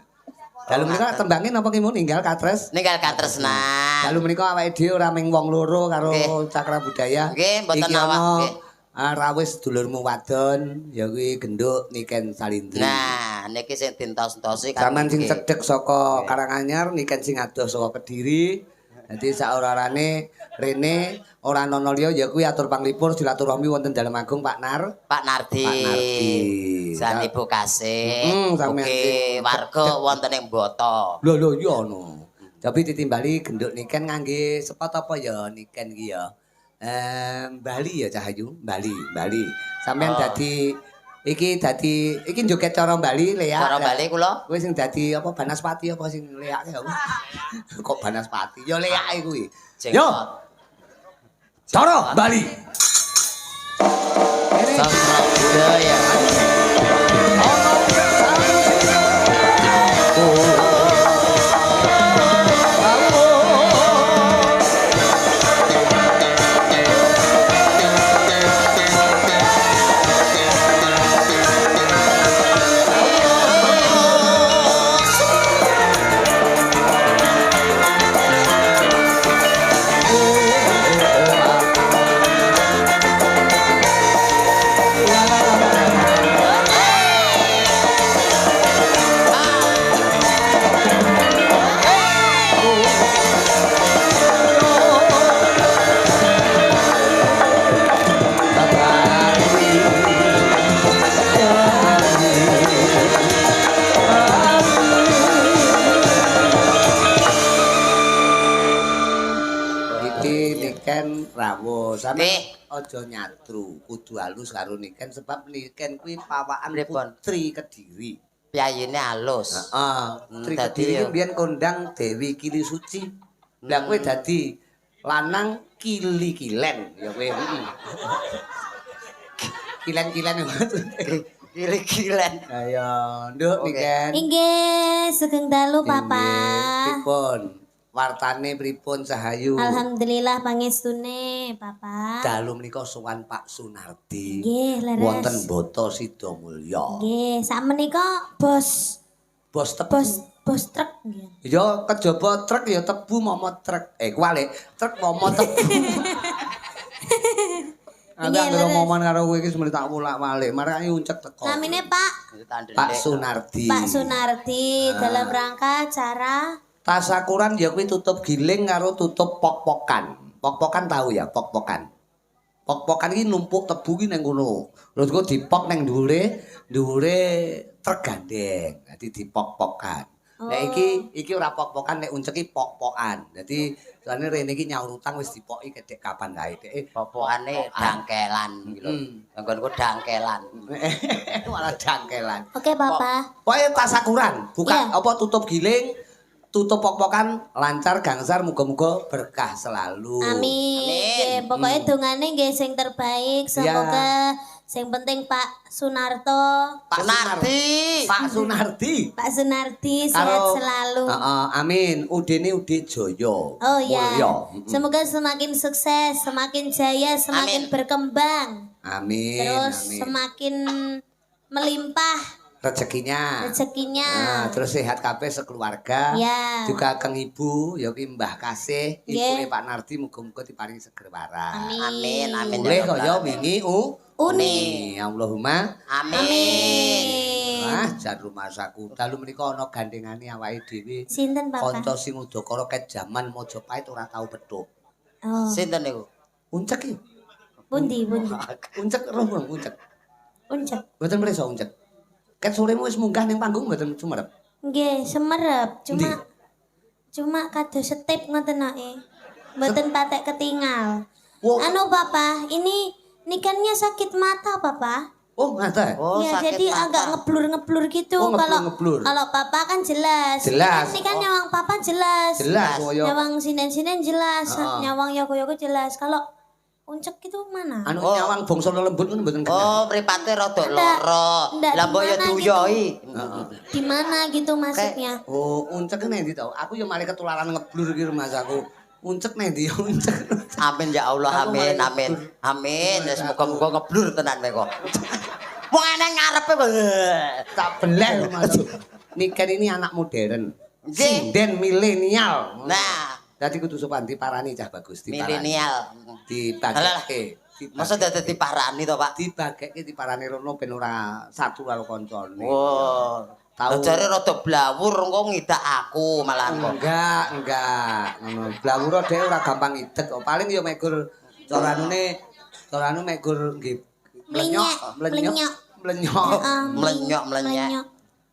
Dalu menika tembangin napa ki mun ninggal katres? Ninggal katresnan. Dalu menika awake dhewe ora ming wong loro karo Nggih. Cakra Budaya. Nggih, mboten Iki awak, ana, nggih. Rawis dulurmu wadon ya kuwi Genduk Niken Salindri. Nah, niki sing dintos-tosi kan. Zaman sing niki. cedhek saka Karanganyar, Niken sing adoh saka Kediri. Dadi saorarane rene ora ana liya ya kuwi atur panglipur silaturahmi wonten Dalem Agung Pak Nar. Pak Nardi. Pak Nardi. San Ibu Kasih. Sampeyan Oke, sing warga wonten ing Boto. Lho iya ono. Tapi ditimbali Genduk Niken ngangge sepatu apa ya Niken ki ya. Bali ya Cahayu, Bali. Sampeyan dadi iki joget cara Bali le ya. Cara Bali kula. Kowe sing dadi apa Banaspati apa sing leake apa? Kok Banaspati? Ya leake kuwi. Yo. Cara Bali. Sastra budaya. Rawo sampe Nggih. aja nyatru kudu halus karo Niken sebab Niken kuwi pawakan Pripun? Putri Kediri. Piyayine halus. Heeh, Putri dadi Kediri ya. iki biyen kondang Dewi Kili Suci. Lah kowe dadi lanang Kili Kilen ya kowe. Kilen-kilen Kili-kilen. Ayo, nduk Oke. Niken. Inggih, sugeng dalu Papa. Inggih, pripun? Wartane pripun Cahayu? Alhamdulillah pangestune Papa. Dalu menika sowan Pak Sunardi. Nggih, leres. Wonten Boto Sidomulya. Nggih, sakmenika bos Bos tebu. bos truk nggih. Ya kejaba truk ya tebu momot truk. Kuwi truk momot tebu. Aku Nggih, anggere leres. momongan karo kowe iki semene tak wolak-walik. Marane uncek teko. Namine Pak Pak Sunardi. Pak Sunardi dalam rangka acara Tasakuran ya kuwi tutup giling karo tutup pok-pokan. Pok-pokan tahu ya, pok-pokan. Pok-pokan iki numpuk tebu ki ning kono. Terus kok dipok ning dhuwure truk gandeng. Dadi dipok-pokan. Nek iki ora pok-pokan, nek uncek iki pok-pokan. Dadi soalnya rene iki nyaur utang wis dipoki kedek kapan kae. Dek Popokane dangkelan iki lho. Nggonku dangkelan. malah dangkelan. Oke, Papa. Pokoke tasakuran, buka Iya. apa tutup giling, tutup pok-pokan lancar gangsar muga-muga berkah selalu. Amin. Nggih, pokoknya dongane nggih sing terbaik. Semoga sing penting Pak Sunarto, Pak Sunardi. Pak Sunardi. Pak Sunardi sehat Karo- selalu. Amin. Udene Ude Joyo. Oh ya. Mulya. Semoga semakin sukses, semakin jaya, semakin Amin. berkembang. Amin. Terus amin. semakin melimpah Rezekinya. rezekinya. Nah, terus sehat kabeh sekeluarga. Ya. Juga kang ibu, ya ki Mbah Kasih, Nggih. ibune Pak Nardi muga-muga diparingi seger waras. Amin. Amin. Boleh kaya wingi Uni. Allahumma Amin. jar rumah saku. Dalu menika ana gandengane awake dhewe. Sinten Papa? Kanca sing udakara ket jaman Majapahit ora tau pedhot. Oh. Sinten niku? Uncek iki. Pundi. Uncek roh bang, uncek. Uncek. Mboten mrisa uncek. Ket soremu wis munggah ning panggung mboten sumerep. Nggih, semerep. Endi? Cuma kados setip ngoten ae. Mboten patek ketinggal. Wo- Anu Papa, ini nikannya sakit mata Papa. Oh, ngata. Oh, Ya, sakit jadi mata. agak ngeblur-ngeblur gitu. Oh, Kalau ngeblur-ngeblur. kalau Papa kan jelas. Jelas. Ini kan nyawang Papa jelas. Jelas koyo Nyawang sinden-sinden jelas. Heeh. Nyawang yogo-yogo jelas. Kalau uncek itu mana? anu Oh. nyawang bangsa lelembut ngono mboten kenal. Oh, mripate rada Ndak. lara. Ndak, Lah mbok ya gimana duyoi. Di mana gitu maksudnya? Oh, uncek nek ndi to? Aku ya malah ketularan ngeblur iki Mas aku. Uncek nek ndi uncek. Amin ya Allah, Aku amin, malah amin. ngeblur. Amin. Ya semoga-moga ngeblur tenan kowe kok. Wong ana ngarepe kok. Tak beleh Mas. Niken ini anak modern. Nggih. Sinden milenial. Nah, Dadi kudu sopan diparani cah bagus, diparani. milenial. Dibageke. Masa dadi parani to, Pak? Dibageke diparani rono ben ora satu karo kancane. Oh. Tahu. Jare rada blawur engko ngidak aku malah kok. Enggak. Ngono. Blawura dhek ora gampang idek kok. Paling ya megur coranu megur nggih Melenyek. melenyok. Melenyok, melenyek.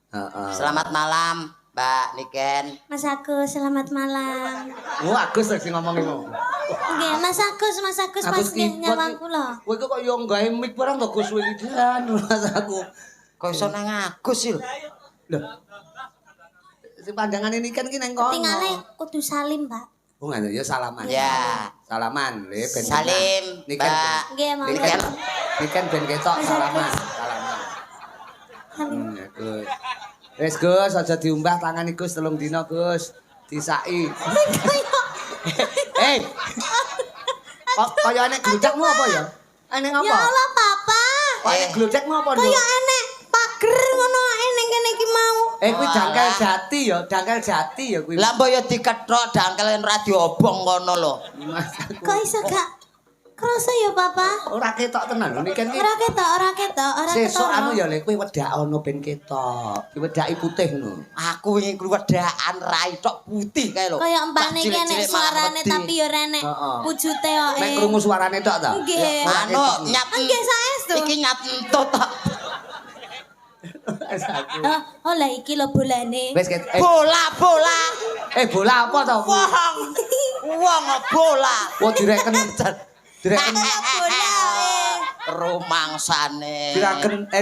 Heeh. Selamat malam, Mbak Niken. Mas Agus, selamat malam. Oh, Agus sing ngomong iku. Nggih, Mas Agus pas Agus nggih kipot nyawang iki. kula. Kowe kok yo gawe mic barang to Gus kowe iki jan Mas aku. Kok iso nang Agus sih lho? Lho. Sing pandangan ini kan iki nang kono. Tingale kudu salim, Pak. Oh, ngono ya salaman. Ya. Salaman, le ben. Salim, Niken. Mbak. Nggih, Mama. Niken ben ketok salaman. Salaman. Salim. Gus. Wis Gus, aja diumbah tangan Gus telung dina Gus. Disaki. Eh. Kaya enek gludakmu apa ya? Enek apa? Ya Allah, Papa. Kaya enek gludakmu apa, Nduk? Kaya enek pager ngono ae ning kene iki mau. Kuwi dangkal Walah. jati ya, dangkal jati ya kuwi. Lah mbok ya dikethok dangkelen ra diobong kono lho. Mas, Kok iso gak krasa ya, Papa? ora ketok tenan lho Niken iki. Ora ketok. Sesuk anu ya lek kowe wedak ana ben ketok. Diwedaki putih ngono. Aku wingi keluwedakan rai tok putih kae lho. Kaya empane Tak iki enek cilik-cilik malah suarane wedi. tapi ya ora enek Heeh. wujute kok. Mek krungu suarane tok ta? Nggih. Ora Anu ketok. nyat. Nggih saestu. Iki nyat entut tok. Oh lah iki lho bolane. Wis ket. Bola. Bola apa to? Wong bola. Oh direken. Direken Bola. Rumangsane.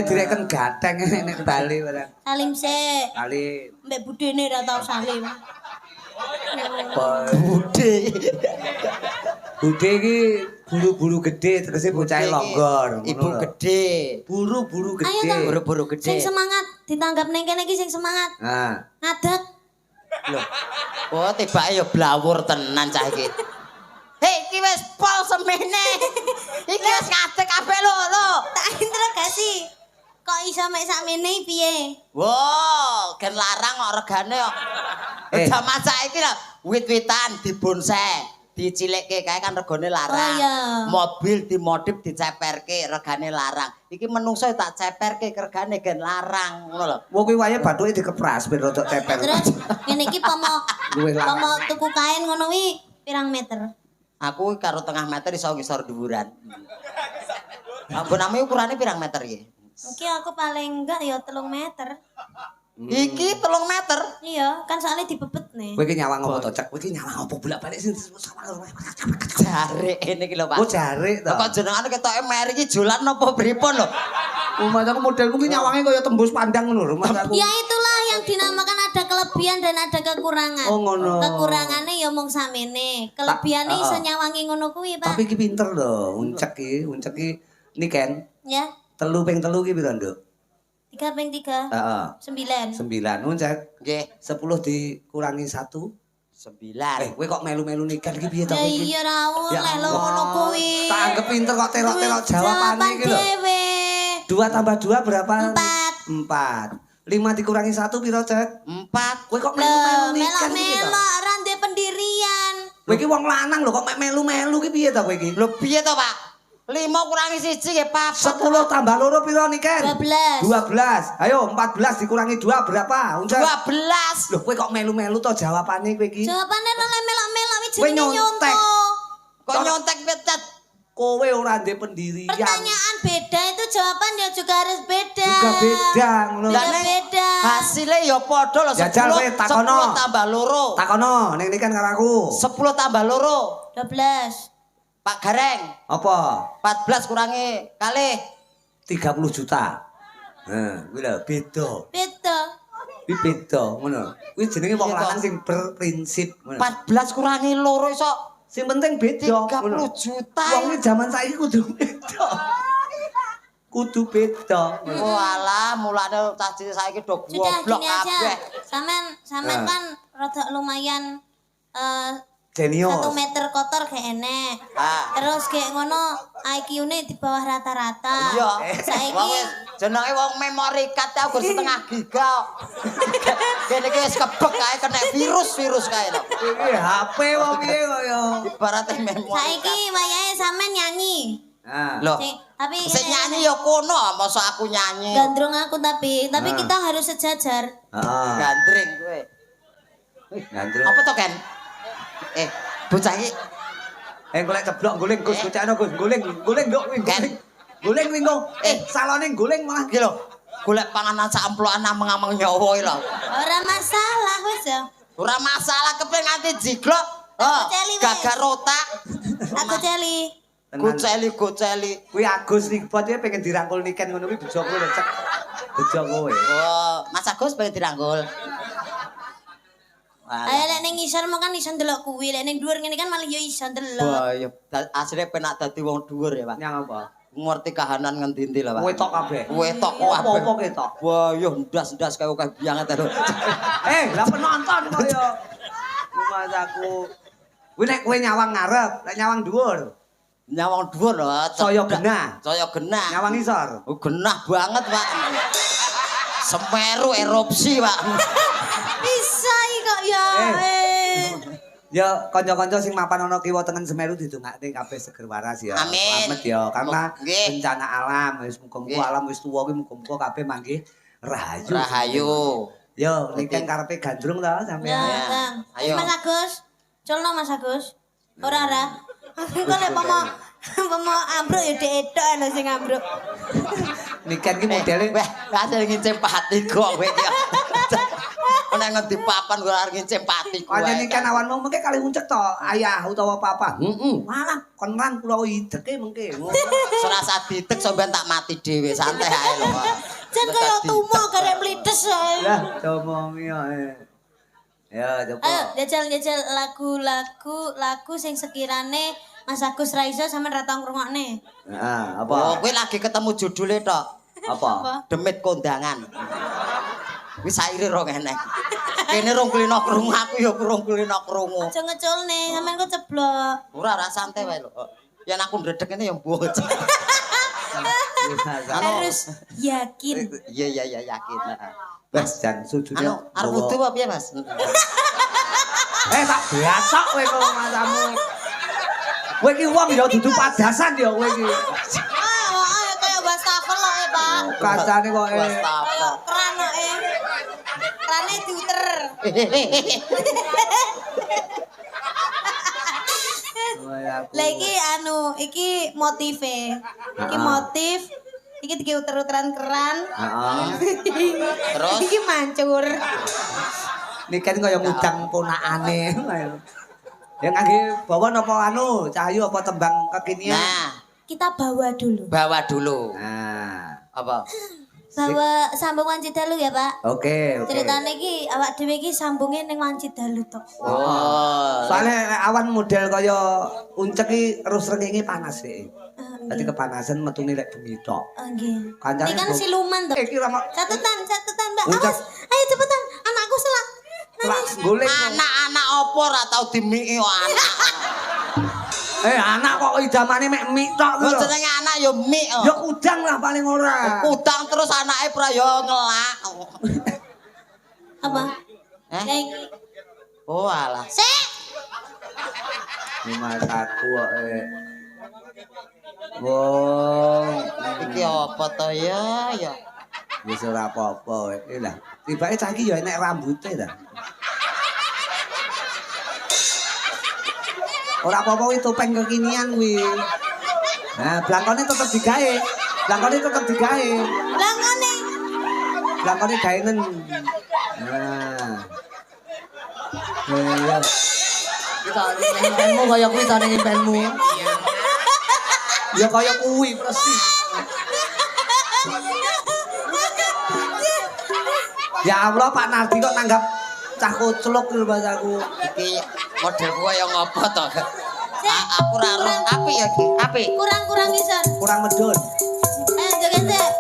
direken gateng nek Bali barang. Salim sik. Kali Mbek budene ora tau salim. Bude. Bude iki buru-buru gede tegese bocah longgor. Ibu gede. Buru-buru Ayo gede. toh. Buru-buru Sing gede. semangat ditanggap ning kene iki sing semangat. Nah, Ngadeg. Lho. Oh, tibake ya blawur tenan cah iki. Hei, iki wis pol semene. Iki wis ngadeg kabeh lho. Tak interogasi. Kok iso mek sakmene piye? Wow, gen larang kok regane kok. Jaman saiki lho, wit-witan dibonsai, dicilikke kae kan regane larang. Oh, iya. Mobil dimodif diceperke regane larang. Iki menungso tak ceperke regane gen larang ngono lho. wong kuwi wae bathuke dikepras ben rodok teper. Terus ngene iki Luwih larang. pomo tuku kain ngono wi pirang meter? Aku karo tengah meter iso ngisor dhuwuran. Ambon ame ukurane pirang meter iki? Mungkin aku paling enggak ya 3 meter. Iki 3 meter. Iya, kan soalnya dibebet nih. Kowe iki nyawang apa to, Cek? Kowe iki nyawang apa bolak-balik sing Jare ini iki lho, Pak. Oh, jarik to. Kok jenengane ketoke meri iki jolan napa pripun lho? Rumahku modelku ki nyawange kaya tembus pandang ngono rumahku. Ya itulah yang dinamakan ada kelebihan dan ada kekurangan. Oh, ngono. Kekurangannya ya mung samene, kelebihannya iso nyawangi ngono kuwi, Pak. Tapi ki pinter lho, uncek ki niken. Ya, 3 ping 3 ki piro, Nduk? 3 ping 3. Heeh. 9. 9 uncek. Nggih, 10 dikurangi 1. 9. Kowe kok melu-melu niken ki piye to Ya kowe iki? iya ra Ya lelo Allah. ngono kuwi. Tak anggap pinter kok terok-terok jawabane iki lho. Dewe. 2 tambah 2 berapa? 4. 4. 5 dikurangi 1 piro, Cek? 4. Kowe kok melu-melu niken iki to? Melok-melok ra ndek pendirian. Kowe iki wong lanang lho kok mek melu-melu ki piye to kowe iki? Lho piye to, Pak? 5 kurangi 1 nggih 4. 10 tambah 2 piro niken? 12. 12. Ayo 14 dikurangi 2 berapa? Uncek. 12. Loh kowe kok melu-melu to jawabane kowe iki? Jawabannya ra melok-melok wi Kowe jenenge nyontek. nyonto. Kok nyontek pecat? Kowe ora ndek pendirian. Pertanyaan beda itu jawaban ya juga harus beda. Juga beda ngono. Beda. Lah nek beda. hasilnya ya padha lho 10 Jajal kowe, takono. 10 tambah loro. Takono ning niken karo aku. 10 tambah loro. 12. Pak Gareng, Apa? 14 kurangi kalih 30 juta. Kuwi lho beda. Beda. Kuwi beda ngono. Kuwi jenenge wong Iya, lanang toh. sing berprinsip ngono. 14 kurangi loro iso Sing penting beda 30 juta. Wong iki jaman saiki kudu beda. Kudu beda. Walah, mulane cah cilik saiki do Sudah goblok gini aja. kabeh. Sampean Nah. kan rada lumayan Jenius. 1 meter kotor kayak enek. Ah. Terus kayak ngono IQ-ne di bawah rata-rata. Iya. Wong Saiki wis jenenge wong memori card aku setengah giga. Kene iki wis kebek kae kena virus kae lho. Iki HP wong piye kaya. Ibarate memori. saiki wayahe sampean nyanyi. Nah. Loh, Tapi sing nyanyi ya kono, masa aku nyanyi. gandrung aku tapi Ah. kita harus sejajar. Heeh. Gandring kowe. Gandrung. Apa to, Ken? Bocah iki Golek ceblok guling Gus gocekno Gus. Guling nduk kuwi guling. Guling kuwi engko. Salone guling malah. iki lho, golek panganan sak amplokan ameng-ameng nyawa iki lho. Ora masalah wis ya. Ora masalah kepen nganti jiglok. Oh, Celi wis. gagar otak. Aku celi. Goceli. Kuwi Agus Ribot ya pengen dirangkul niken ngono kuwi bejo kowe lho, Cek. Bejo kowe. Oh, Mas Agus pengen dirangkul. Ayo lek ning ngisor mau kan iso ndelok kuwi, lek ning dhuwur ngene kan malah yo iso ndelok. Wah, ya asline penak dadi wong dhuwur ya, Pak. Nyang apa? Ngerti kahanan ngendi-endi lho, Pak. Wetok kabeh. Wetok Apa kabeh. ketok? Wah, yo ndas-ndas kaya akeh bianget lho. Lah penonton kok ya. Mas aku. Kuwi nek kowe nyawang ngarep, nek nyawang dhuwur. Nyawang dhuwur lho. Saya genah. Saya genah. Nyawang isor. Oh, genah banget, Pak. Semeru erupsi, Pak. Bisa iki kok ya. Ya kanca-kanca sing mapan ana kiwa tengen Semeru didongakne kabeh seger waras ya. Amin. Slamet ya karena Nggih. bencana alam wis muga-muga Nggih. alam wis tuwa kuwi muga-muga kabeh manggih rahayu. Rahayu. Yo niken karepe gandrung to sampean. Ya, Bang. Ayo. Mas Agus. Colno Mas Agus. Ora. Kok lek pomo ambruk ya dek-edok lho sing ambruk. Niken ki modele Weh, kasih ngincim pati kok kowe iki. Nek ngendi papan gue arep ngincim pati kowe. kaya niken awanmu mengke kali uncek to ayah utawa papa. Malah kon lan kula ideke mengke. Serasa ditek sampean tak mati dhewe santai ae lho. Jan kaya tumo garek mlides ae. Lah comongi ae. Ya coba. Ayo jajal lagu sing sekirane Mas Agus ra iso sampean ra tau ngrungokne. Heeh, Oh, apa? kowe lagi ketemu judule tok. Apa? Demit kondangan. Wis saire ro ngene. Kene rong kulino krungu aku ya kurung kulino krungu. Aja ngeculne, sampean kok ceblok. Ora santai wae lho. Yen aku ndredeg ngene ya mbok. Harus yakin. Iya yakin. Wes jan sujudnya. Anu, arep wudu apa piye, Mas? Tak biasa kowe kok matamu. Kowe iki wong ya dudu padasan ya kowe iki. Ayo kaya wastafel kok Pak. Kacane kok Kaya keran kok Kerane diuter. Lah iki iki motive. Iki motif Iki diuter-uteran keran. Heeh. Terus Iki mancur. Niken kaya ngudang ponakane. Ya ngangge bawa napa anu, cahayu apa tembang kekinian? nah, Kita bawa dulu. bawa dulu. Nah, Apa? Bawa sambung Wanci Dalu ya, Pak. oke. Ceritane iki awak dhewe iki sambunge ning Wanci Dalu tok. Oh. Soalnya nek awan model kaya uncek iki terus rengenge panas sih. Dadi kepanasan metune lek bengi tok. Oh, nggih. Kancane Ini kan kok- siluman to. Iki rama Catetan, Mbak. Ucap. Awas. Ayo cepetan, anakku selak. kelak golek. Anak-anak opo ora tau dimiki anak. Anak kok idamane mek mik tok Kok lho. jenenge anak ya mik. Ya kudang lah paling ora. Kudang terus anake pra ya ngelak. Apa? Eh? Ya iki. Oh alah. Sik. Mas aku kok Wong, Iki apa to ya ya. wis ora apa-apa iki lah. Tibake cah iki ya enek rambuté ta. Ora apa-apa kuwi topeng kekinian kuwi. Nah, blangkone tetep digawe. Blangkone tetep digawe. Langone. Blangkone gaenen. Nah. Ya. Kita impenmu kaya kuwi ta ning impenmu. Ya kaya kuwi persis. Ya Allah Pak Nardi kok nanggap cah kucluk lho Mas aku. Iki modelku kaya ngopo to? Aku ora roh apik ya iki, apik. Kurang-kurang ngisor. Kurang medun. Ayo joget sik.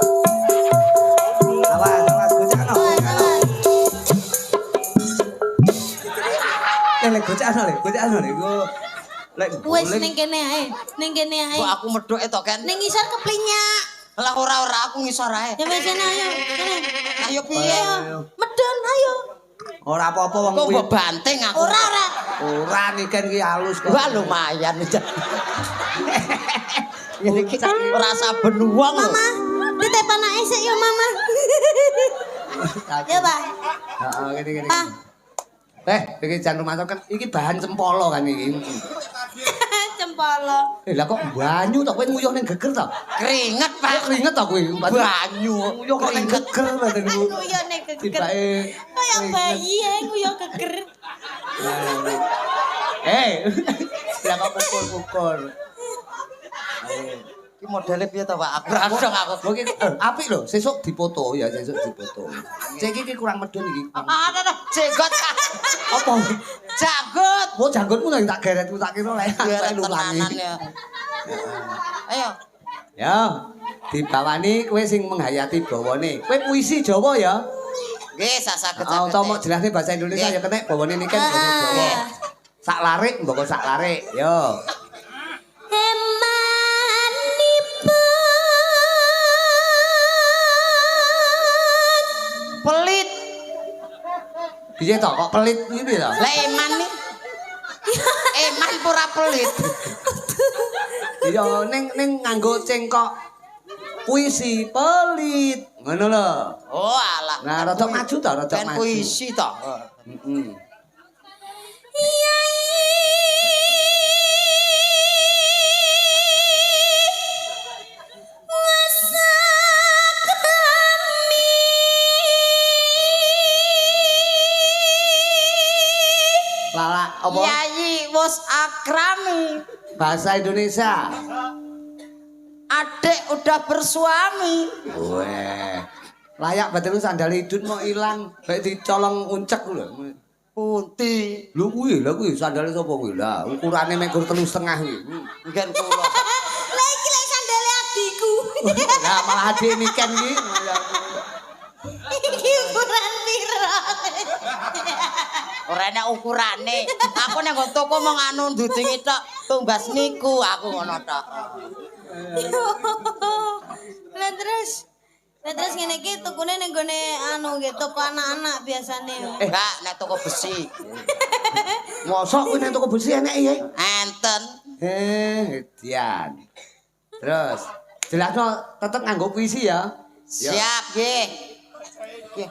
Awas gocekno. Lek gocekno lek iku lek Wis golek. ning kene ae. Ning kene ae. Kok aku medhoke to kan? Ning ngisor keplinyak. Lah ora aku ngisor ae. Ya wis kene ayo. Kene. Ayo piye? Ayo. Medun ayo. Ora apa-apa wong Kok kuwi. mbok banting aku. Ora. Ora niken ki halus kok. Wah lumayan. Ini iki rasa benuang lho. Mama, ditep anake sik ya Mama. Ya, Pak. Heeh, gini. Ah. Iki jan rumah kan iki bahan cempolo kan iki. Cempolo. Lah kok banyu to kowe nguyuh ning geger to? Keringet, Pak. Keringet to kowe? Banyu. Nguyuh kok ning geger ngoten niku. Aku yo nek geger. Tibake Kayak bayi ae yo geger. Ya kok pukul-pukul. Iki modele piye to, Pak? Aku ora dong aku. Mungkin apik lho, sesuk dipoto ya, sesuk dipoto. Cek iki kurang medun iki. Jenggot. Apa? Janggut. Wo janggutmu tak geretmu tak kira lek Biar lulangi. tenanan ya. Ayo. Ya, dibawani kowe sing menghayati bawane. Kowe puisi Jawa ya? Nggih, sasaget. Utawa mau jelasne bahasa Indonesia ya kenek bawane niki kan bahasa Jawa. Sak larik mboko sak larik. Yo. Pelit. Piye to kok pelit iki piye to? Lah eman nih. Eman pura pelit. Iya ning nganggo cengkok puisi pelit. Ngono lho. Oh alah. Nah, rada maju to, rada Kan maju. puisi to. Heeh. Lala apa? Yayi wis akrami. Bahasa Indonesia. Adik udah bersuami. Weh. Layak batin lu sandal hidun mau ilang, baik dicolong uncek lho. Punti. Lho kuwi lho kuwi sandale sapa kuwi? Lah ukurane mek 3,5 kuwi. Mungkin kula. Lah iki lek sandale adikku. Lah malah adik niken iki. Iki ukuran piro? Ora enak ukurane. Aku nang nggon toko mung anu ndudingi tok tumbas niku aku ngono tok. Lah terus ngene iki tukune ning gone anu nggih toko anak-anak biasane. Enggak nek toko besi. Mosok kuwi nek toko besi enek ya. Enten. Edian. Terus jelasno tetep nganggo puisi ya. Siap nggih. Nggih.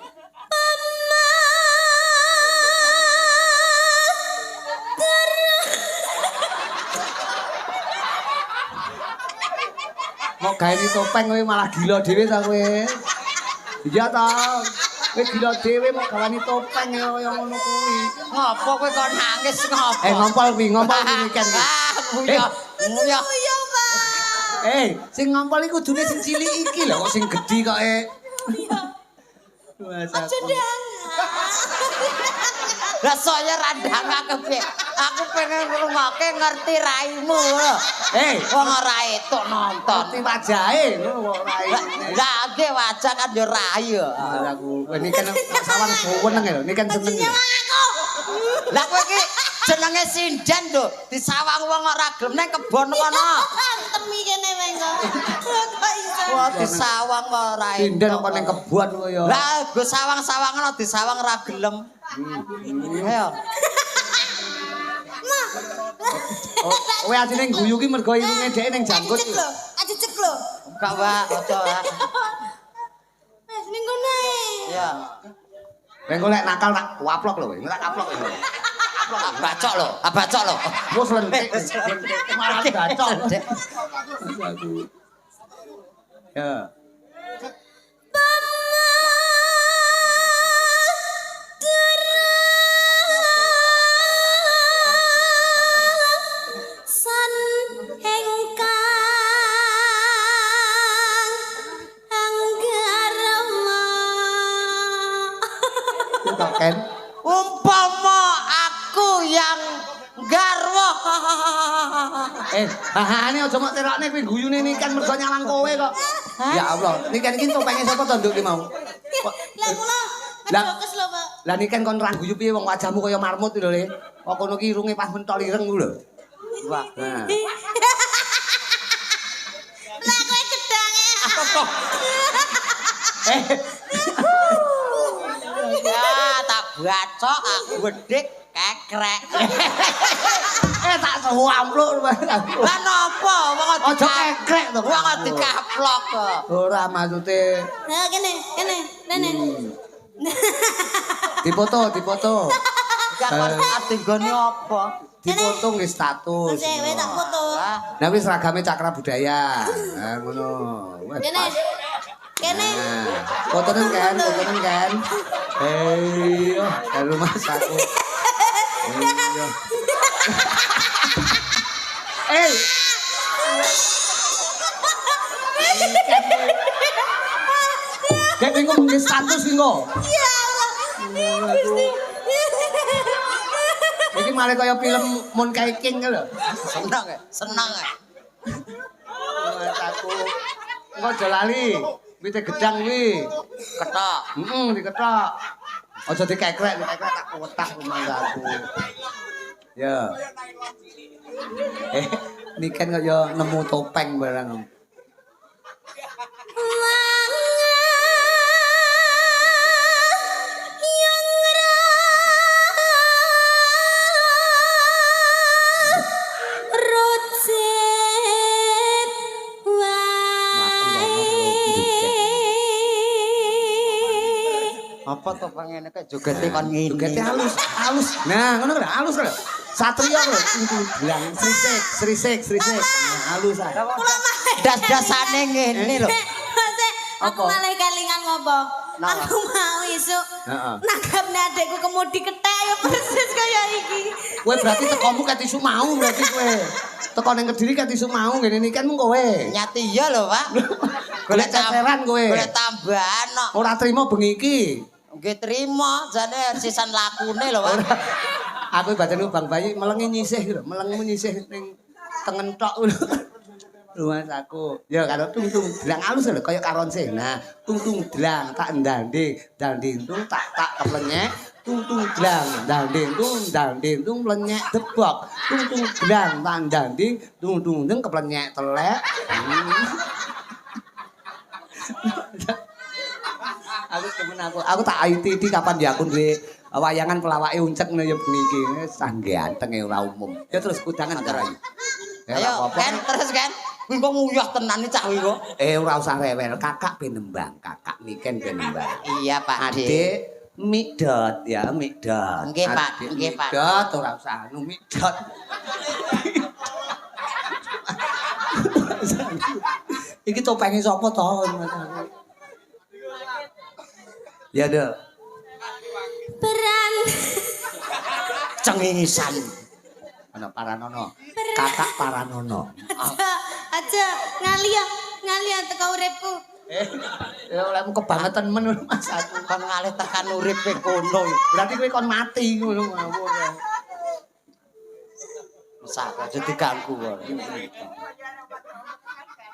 Kok gaweni topeng kowe malah gila dhewe ta kowe. Iya ta. Kowe gila dhewe mau gaweni topeng ya ngono kuwi. Ngopo kowe kok nangis ngopo? Ngompol kuwi Niken. Nguyah. Iya, Pak. Sing ngompol iku kudune sing cilik iki lho kok sing gedhi kok Aja ndang. Lah saya randang kepiye? Aku pengen ngrungokke ngerti raimu lho. Wong ora etuk nonton. Ngerti wajahe ngono kok rai. Lah nggih wajah kan yo rai yo. Aku ini kan sawang seneng lho, ini kan seneng. Lah kowe iki jenenge sinden lho, disawang wong ora gelem nang kebon kono. Temi kene wae kok. Kok iso. Wah disawang ora etuk. Sinden kok ning kebon kok ya. Lah go sawang-sawangan disawang ora gelem. Ayo. Kowe asline guyu ki mergo irunge dhek ning jangkut. Aja cek lho. Enggak wae, aja wae. Wes ning kono ae. Ya. Engko lek nakal tak waplok lho, tak kaplok lho. Bacok lho, bacok lho. Wes lentik malah bacok. Ya. Ken. Umpama aku yang garwa. Ini aja mok terokne kuwi guyune Niken mergo nyalang kowe kok. Ya Allah, Niken iki topenge sapa to nduk ki mau? Lah kula Lah. jokes lho, Pak. Lah Niken kon ra guyu piye wong wajahmu kaya marmut lho, Le. Kok kono ki irunge pas mentol ireng ku lho. Wah. Nah. Lah kowe gedange. Ya tak bacok aku wedhik kekrek. Tak suhu ampluk. Lah napa wong Aja kekrek to. wong dikaplok kok. Ora maksude Nah, kene. dipoto. Gak ati nggone apa? Dipoto nggih status. Wes kowe tak foto. Nah wis seragame Cakra Budaya. Nah ngono. Wes Kene. pas. Kene. Nah, fotonen kan. Halo Mas aku. Kayak bingung nggih status ki kok. Ya Allah. Gusti. Iki malah kaya film Monkey King lho. Seneng. Mas aku. Engko aja lali. Wite gedang kuwi. Ketok. Diketok. Aja dikekrek tak wetak mas aku. Ya. Niken kaya nemu topeng barang. Apa to pengene kok jogete kon ngene. Jogete halus. Nah, ngono lho, halus lho. Satria lho, bilang srisik. Nah, halus ah. Das-dasane ngene lho. Aku malah kelingan ngopo. Napa? Aku mau isuk. Heeh. Nanggapne adekku kemudi kethek ya persis kaya iki. Kowe berarti tekomu ket isu mau berarti kowe. Teko ning Kediri ket isu mau ngene iki kan mung kowe. Nyati iya lho, Pak. Golek ceceran kowe. Golek tambahan kok. Ora trimo bengi iki. Nggih trimo, jane sisan lakune lho, Pak. Aku batene Bang Bayi melengi nyisih lho, melengmu nyisih ning tengen tok lho. Luas aku. Ya karo tung dlang alus lho kaya karon sih. Nah, tung dlang tak ndanding tung tak keplenyek. Tung dlang tung melenyek debok. Tung dlang tak ndanding tung keplenyek telek. Aku temen aku tak ITD kapan ya aku duwe wayangan pelawake uncek ngene ya bengi iki. Sang ganteng ora umum. Ya terus kudangan karo ayu. Ayo, kan terus kan. Kuwi kok nguyah tenan iki cah kuwi kok. Ora usah rewel, kakak penembang, kakak Niken penembang. Iya, Pak Dik. Adik Mikdot ya, Mikdot. Nggih, Pak, nggih, Pak. Mikdot ora usah anu Mikdot. Iki topenge sapa to? Ya, Dek. Peran Cengisan. Ana Paranono. Kakak Paranono. aja ngalia teko uripku. Ya olehmu kebangetan men Mas aku. Kon ngalih tekan uripe kono. Berarti kowe kon mati ngono ngawur. Sak aja diganggu kok.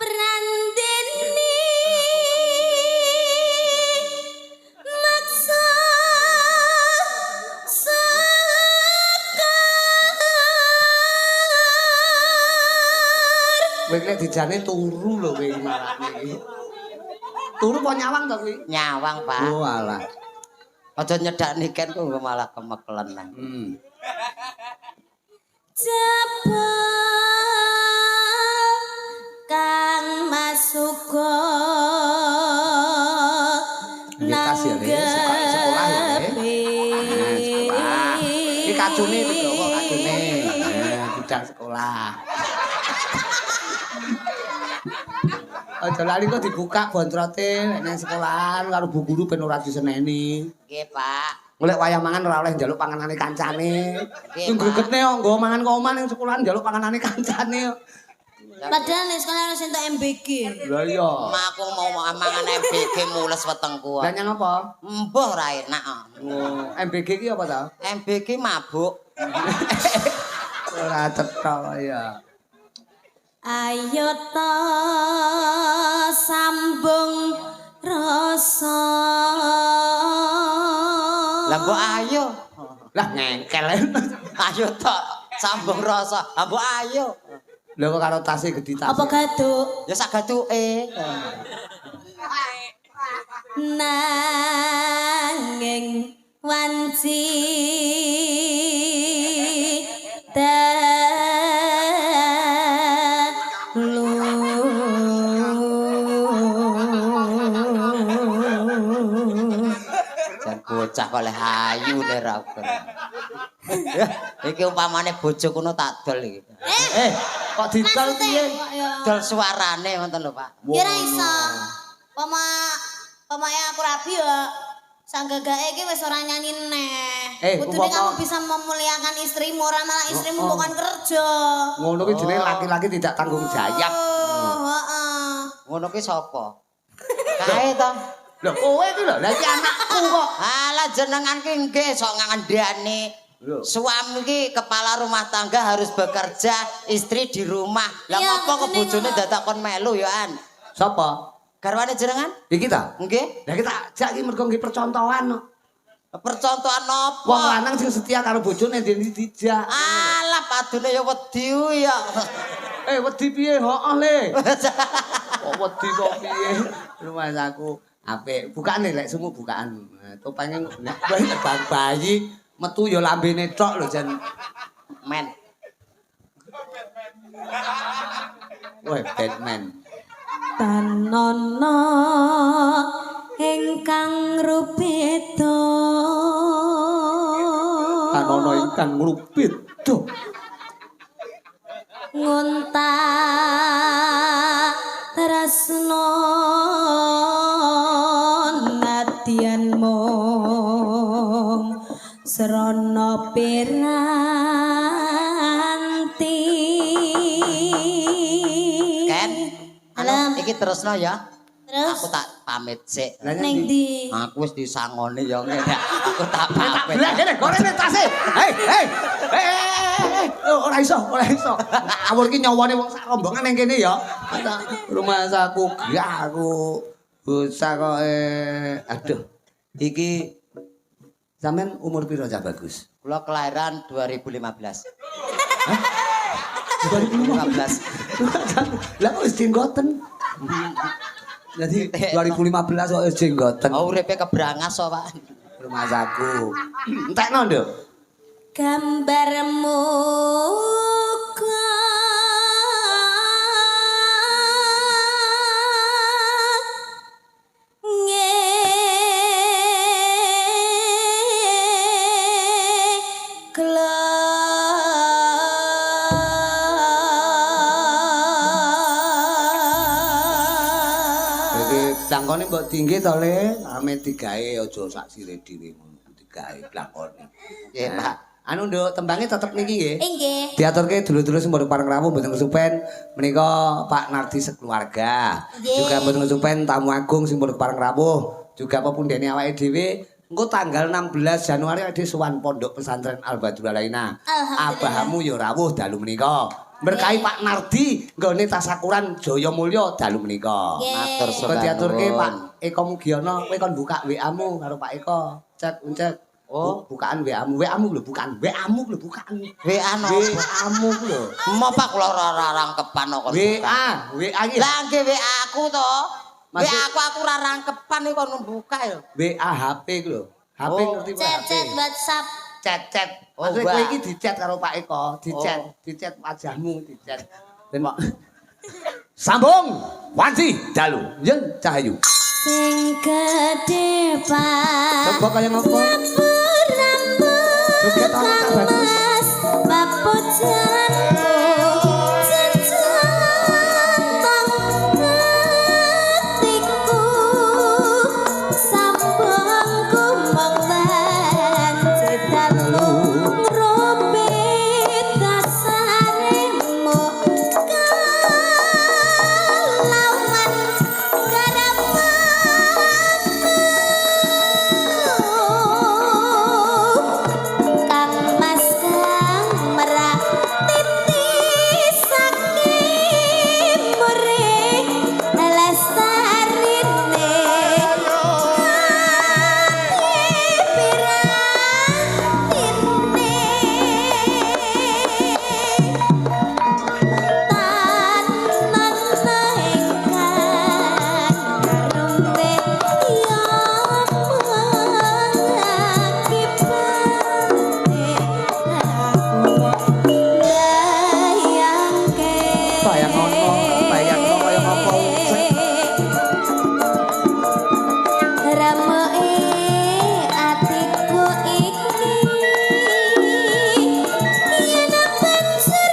Peran dene maksa Kowe nek dijane turu lho kowe malah iki. Turu kok nyawang to kuwi? Nyawang, Pak. Oh alah. Aja nyedak niken kok malah kemekelen. Jaba Kang Masuko Tas ya, Le. Sekolah ya, Le. Sekolah. Iki kacune digawa kacune. Budang sekolah. Aja lali kok dibuka bontrote nek nang sekolahan karo bu guru ben ora diseneni. Nggih, Pak. Golek wayah mangan ora oleh njaluk panganane kancane. Nggih, Sing Pak. gregetne kok nggo mangan kok omah ning sekolahan njaluk panganane kancane. Padahal nih sekolah harus entuk MBG. Lah iya. Mak aku mau mangan MBG mules wetengku. Lah nyang apa? Mbah ora enak. Oh, MBG ki apa ta? MBG mabuk. Ora cetha ya. Ayo to sambung rasa. Lah mbok ayo. Lah ngengkel. Ayo tok sambung rasa. Lah mbok ayo. Lha kok karo tase gedhi tas. Apa gaduk? Ya sak gatuke. Nanging wanci Jan bocah kok leh ayu nek ra ukur. Ya, iki umpamane bojo kuno tak dol iki. Kok didol piye? Dol suarane ngoten lho, Pak. Ya ora iso. Pamane aku rabi ya. Sanggagae iki wis ora nyanyi neh. Kudune kamu bisa memuliakan istrimu, ora malah istrimu bukan kerja. Ngono ki jenenge laki-laki tidak tanggung jawab. Heeh. Ngono ki sapa? Kae to. Lho kowe iki lho, lah iki anakku kok. Alah jenengan ki nggih sok ngandani. Suami ki kepala rumah tangga harus bekerja, istri di rumah. Lah Iya, ngopo bener, kebojone dadak kon melu ya An? Sapa? Garwane jenengan? Iki ta? Nggih. Lah kita jak iki mergo nggih percontohan. Percontohan apa? Wong lanang sing setia karo bojone ndene dijak. Alah padune ya wedi ya. Wedi piye? Hooh le. Kok wedi kok piye? Rumah aku apik. Bukane lek sumu bukaan. Topenge nek bayi metu ya lambene tok lho jan. Men. Woi, Batman. Tanana ingkang rupeda. Tanana ingkang rupeda. Ngunta tresno nadyan mung srana piranti. Ken. Alam. Iki terusno ya. Terus Aku tak pamit sik. ning ndi? Aku wis disangoni ya ngene. Aku tak pamit. Lah kene gorene tase. Hei. Ora iso. Awur ki nyawane wong sak rombongan ning kene ya. Rumah saku gak aku bocah kok aduh. Iki sampean umur piro Cak Bagus? Kula kelahiran 2015. 2015. Lah kok wis jenggoten. Jadi 2015 kok wis jenggoten. Oh uripe kebrangas kok, Pak. Rumah saku. Entekno, Nduk. Gambarmu Lakone mbok tinggi to, Le. Ame digawe aja sak sire dhewe ngono. Digawe lakone. Nggih, Pak. Anu nduk tembange tetep niki nggih. Inggih. Diaturke dulur-dulur sing mboten pareng rawuh mboten kesupen menika Pak Nardi sekeluarga. Nggih. Juga mboten kesupen tamu agung sing mboten pareng rawuh. Juga pepundhene awake dhewe engko tanggal 16 Januari ade sowan Pondok Pesantren Al Badrul Alaina. Alhamdulillah. Abahmu ya rawuh dalu menika. Berkahi Pak Nardi nggone tasakuran Jaya Mulya dalu menika. Nggih. Matur Kok suwun. diaturke Pak Eko Mugiono, kowe kon buka WA-mu karo Pak Eko. Cek, uncek. Oh. Bukaan WA-mu. WA-mu lho bukan. WA-mu lho bukan. WA napa? WA-mu lho. Mau Pak kula ora rangkepan kok. WA iki. Lah nggih WA aku to. Maksud- WA aku ora rangkepan iki kon buka ya. WA HP ku lho. HP Oh. ngerti kok HP. Chat WhatsApp. Chat. Oh, Maksud Mbak. kowe iki dichat karo Pak Eko, dichat, Oh. dichat wajahmu, dichat. Dan sambung wanci dalu. Yen Cahayu. Sing gedhe Pak. Coba kaya ngopo? Joget ana Cak Bagus. Mas babut jalanku jejantong hatiku sambungku mongben cedalu ngrobet dasaremu kalauan garapanmu Kang Mas Kang merah titis saking murih lestarine Bayang ono, bayang kaya ngopo. Ramoe atiku iki yen banjur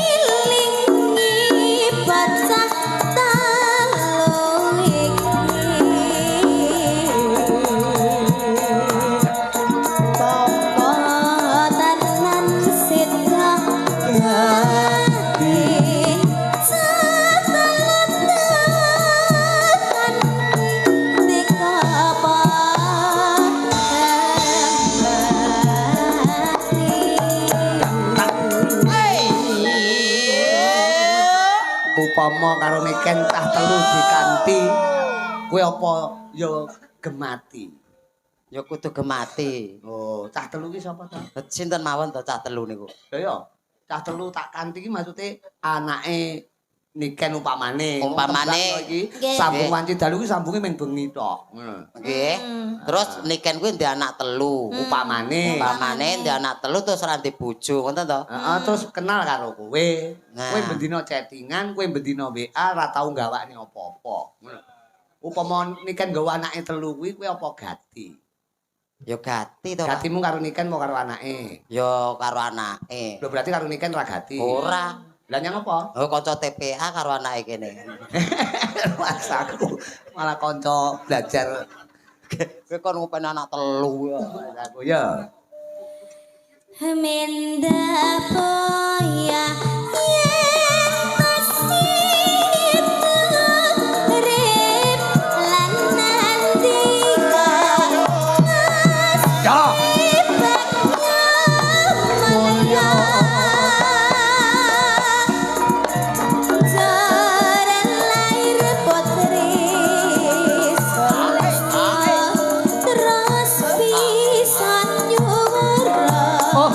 ngilingi bocah telu iki Popo tenan sida gati cetelan dikapa Upama karo niken tah telu dikanti, kowe apa ya gemati. Ya kudu gemati. Oh, cah telu ki sapa ta? Sinten mawon to cah telu niku? Lha ya, cah telu tak kanti ki maksude anake niken upamane. Umpamane. Tembang iki Nggih. sambung wanci dalu ki sambunge mung bengi tok. Ngono. Nggih. Terus niken kuwi ndek anak telu. Upamane. Umpamane ndek anak telu terus ora ndek bojo, ngoten to? Heeh, terus kenal karo kowe. Nah. Kowe bendina chattingan, kowe bendina WA ora tau gawakne apa-apa. Ngono. Upama niken nggawa anake telu kuwi kowe apa gati? Ya gati to. Pak. Gatimu karo niken mau karo anake. Ya karo anake. Lho berarti karo niken ora gati. Ora. Lah nyang apa? Oh kanca TPA karo anake kene. Mas aku malah kanca belajar Kowe kon ngupen anak telu ya. aku ya. Minda boya yen masih urip lan nandika Ya. mulya jaran lair putri Salesta terus pisan nyuwara Oh.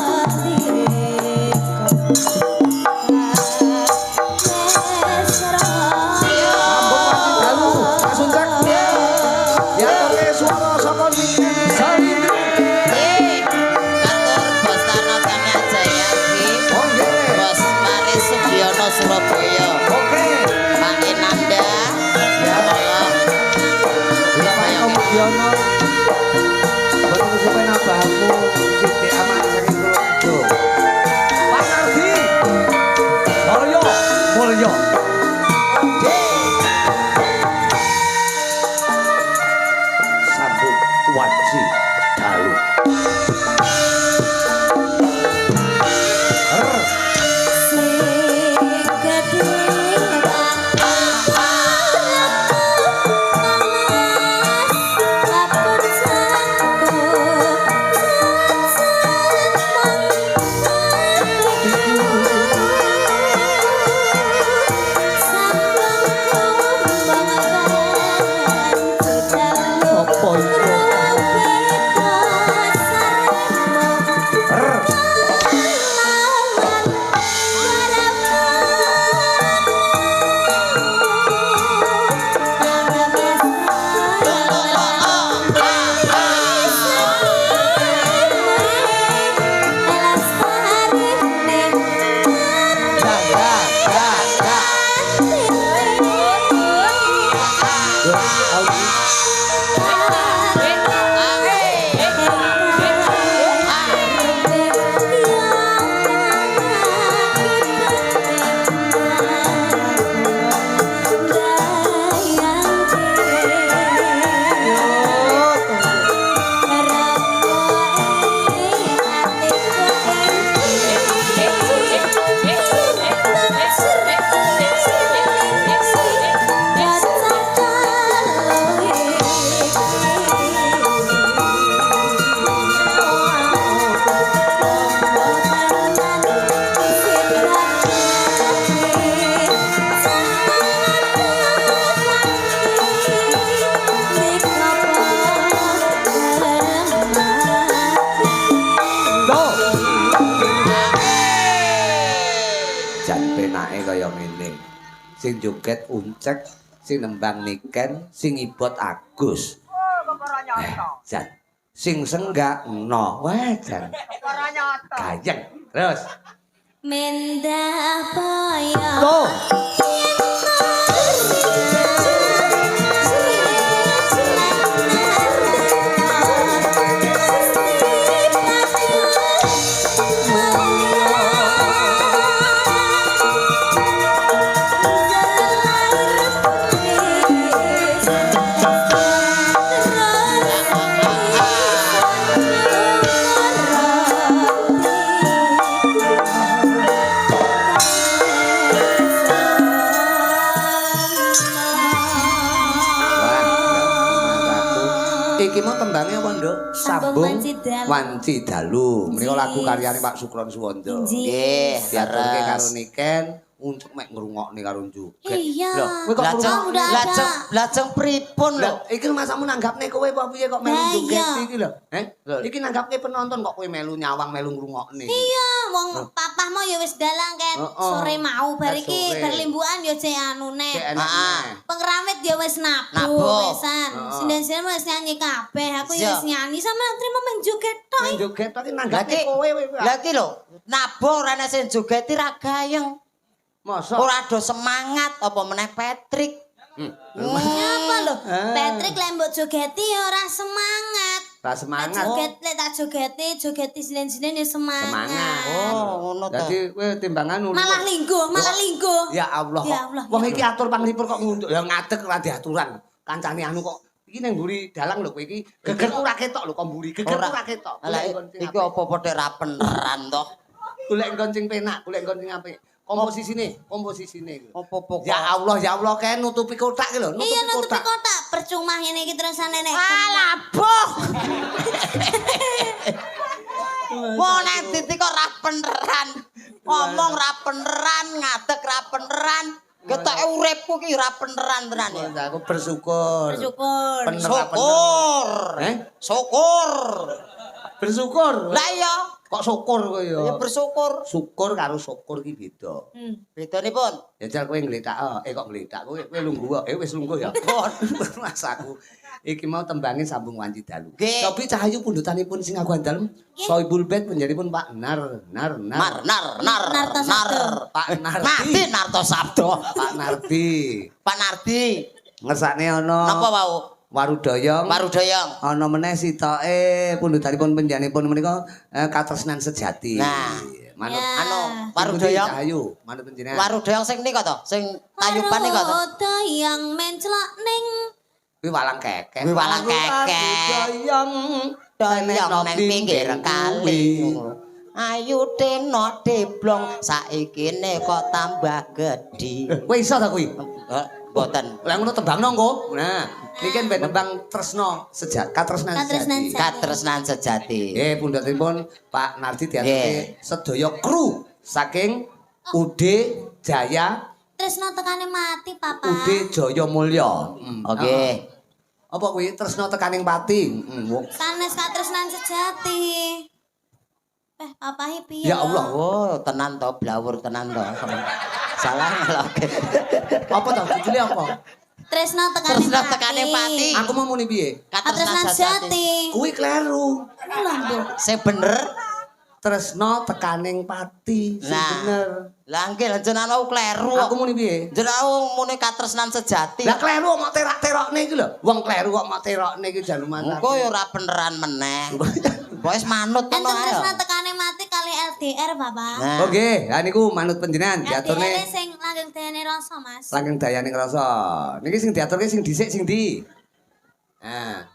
dalu. Apa iku? Sing joget Uncek, sing nembang Niken, sing ibot Agus. Jan. Sing senggak no. Wah, jan. Gayeng. Terus. Mendah boyo. Tuh. Iki mau tembangnya apa, Nduk? Sambung Wanci Dalu. Menika lagu karyane Pak Sukron Suwondo. Nggih, diaturke karo Niken untuk mek ngrungokne karo joget. Iya. Lho, kowe kok Lajeng pripun lho? iki masamu nanggapne kowe apa piye kok melu Lah, joget iya. iki lho? Iki nanggapke penonton kok kowe melu nyawang melu ngrungokne. Iya, wong papah mau ya wis dalang ket sore mau bar iki Sore. berlimbuan ya cek anune. Cek enak. Pengramit ya wis nabuh Nabuh. wisan. Sinden-sinden wis nyanyi kabeh, aku ya Iya. wis nyanyi sama trimo main joget tok. Main joget tapi nanggapne Lagi, kowe. lagi lho, nabung ora ana sing jogeti ra gayeng. Masa Ora do semangat apa meneh Patrick. Apa lho? Patrick lek mbok jogeti ya ora semangat. ra Tak semangat. joget lek tak jogeti sinden-sinden ya semangat. Semangat. Oh, ngono to. Dadi kowe timbangan Malah linggo. Ya Allah. Ya Allah. Wong iki atur panglipur kok nguntuk ya ngadeg ora diaturan. Kancane anu kok iki nang mburi dalang lho kowe iki geger ora ketok lho kok mburi geger ora ketok. Lah iki apa padha ra beneran to? Golek nggon sing penak, golek nggon sing apik. Komposisine. Apa-apa Ya Allah kae nutupi kotak ki lho, Iya nutupi nutupi kotak. kotak percuma ngene iki terusan nek. Alah, boh. Wong nek titik kok ra beneran. Ngomong ra beneran, ngadeg ra beneran. Ketoke uripku ki ra beneran tenan ya. Aku bersyukur. Bersyukur. Bener ra bener. Syukur. Syukur. Bersyukur. Lah iya, Kok syukur kowe ya? ya bersyukur. Syukur karo syukur ki beda. Bedanipun? Ya jar kowe ngletak, kok ngletak kowe lungguh wis lungguh ya. Mas aku iki mau tembange sambung wanci dalu. Nggih. Tapi cahayu pundutanipun sing aku andalem Soibul Bait menjadipun Pak Nar. Narto Sabdo. Pak Nardi. Mati Narto Sabdo. Pak Nardi. Pak Nardi. Ngersakne ana Napa wau? Warudoyong. Warudoyong. Ana meneh sitoke pundutanipun penjanipun menika katresnan sejati. Nah, manut Ya. anu Warudoyong. Cahayu, manut penjenengan. Warudoyong sing nika to, sing tayuban nika to. Warudoyong mencelok ning Kuwi walang kekek. Kuwi walang kekek. Warudoyong doyong neng pinggir kali. Ayu teno deblong saikine kok tambah gedhi. Kowe iso ta kuwi? Mboten. Lah ngono tembangno engko. Nah, iki ben tembang tresno sejati, katresnan sejati. Katresnan sejati. Nggih, pundhutipun Pak Nardi diaturke sedaya kru saking UD Jaya Tresno tekane mati, Papa. UD Jaya Mulya. Oke. Apa kuwi tresno tekaning pati? Sanes katresnan sejati. Papahi piye? Ya Allah. Oh, tenan to blawur tenan to. Salah ngeloke. Apa to judule apa? Tresno Tresno tekane pati. Aku mau muni piye? Katresnan sejati. Kuwi kleru. Lho, Sing bener. Tresno tekaning pati, sing Nah. bener. Lah nggih jenengan kleru. Aku muni piye? Jenengan muni katresnan sejati. Lah kleru kok terak-terakne iki lho. Wong kleru kok mak terakne iki jaluman. Engko ya ora beneran meneh. Wis manut enten ngono ae. tresno tekane mati kali LDR, Bapak. Nah. Oke, ha niku manut panjenengan LDR diaturne sing langgeng dene rasa, Mas. saking dayane ngrasa. Niki sing diaturke sing dhisik sing ndi?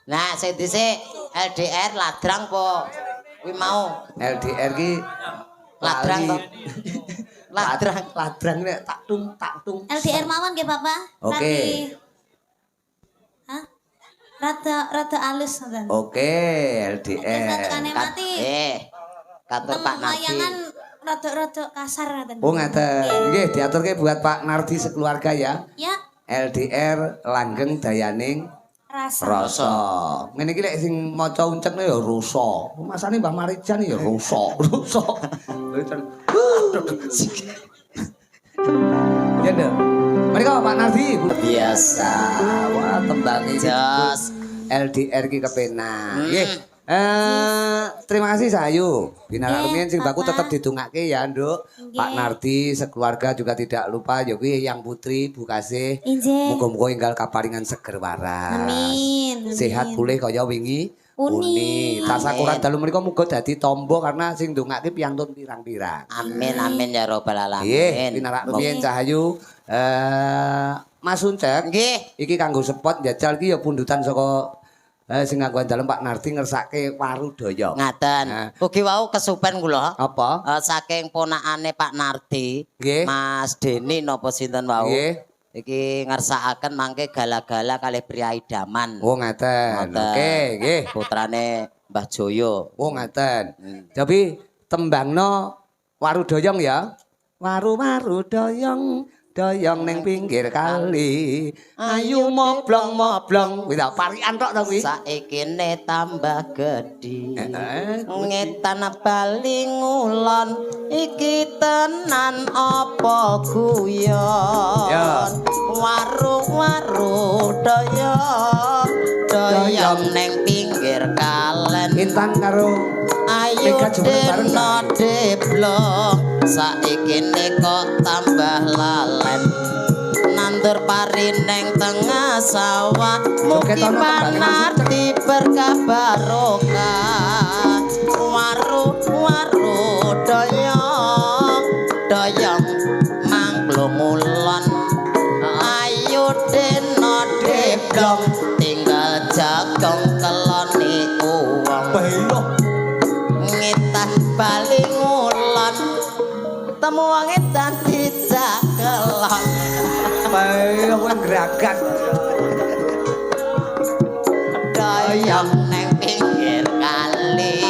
Nah, sing dhisik LDR ladrang po. Kuwi mau LDR ki ladrang to. Ladrang nek tak tung. LDR mawon nggih, Bapak. Oke. Radi- Hah? Rada alus ngoten. Oke, Tresno LDR. tekane mati. Kantor Pak Nardi. Layangan rada kasar ngoten. Oh ngaten. Nggih, diaturke buat Pak Nardi sekeluarga ya. Ya, LDR langgeng dayaning rasa. rasa. Ngene iki lek sing maca uncekne ya rusa. Masane Mbah Marijan ya rusa. Ya nduk. Mereka Pak Nardi biasa. Wah, tembangi Jos. LDR ki kepenak. Nggih. Terima kasih Sayu. Binarak Nggih, rumiyin sing baku Papa. tetep didongake ya, Nduk. Nggih. Pak Nardi sekeluarga juga tidak lupa ya kuwi yang putri Bu Kasih. Injih. Muga-muga enggal kaparingan seger waras. Amin. Sehat pulih kaya wingi. Uni. Tasakuran dalu mriku muga dadi tombo karena sing ndongake piyantun pirang-pirang. Amin ya robbal Nggih, alamin. pinarak rumiyin Cahayu. Mas Uncek. Nggih. Iki kanggo spot njajal ki ya pundutan saka sing nganggo dalem Pak Nardi ngersake Warudoyo. Ngaten. Nah. Ugi wau kesupen kula. Apa? Saking ponakane Pak Nardi, Nggih. Mas Deni napa sinten wau. Nggih. Iki ngersakaken mangke gala-gala kalih pria idaman. Oh ngaten. Oke, nggih. Putrane Mbah Joyo. Oh ngaten. Tapi tembangno Warudoyong ya. Waru doyong doyong ning pinggir kali. Ayu moblong. Kuwi tak parikan tok to kuwi. Saikine tambah gedhi. Heeh. Ngetan bali ngulon iki tenan apa guyon. Ya. Waru doyong neng pinggir kalen. Intan karo Ayo Mega Jember bareng, deno deblong saikine kok tambah lalen. Nandur pari neng tengah sawah mugi Joget ana tembangnya panarti berkah barokah. Waru doyong mangklung ulon. Ayo deno deblong tinggal jagong keloni uwong. Bailo. Ngetah bali ngulon temu wong edan dijakelon. Bailo kuwi gerakan. Doyong neng pinggir kali.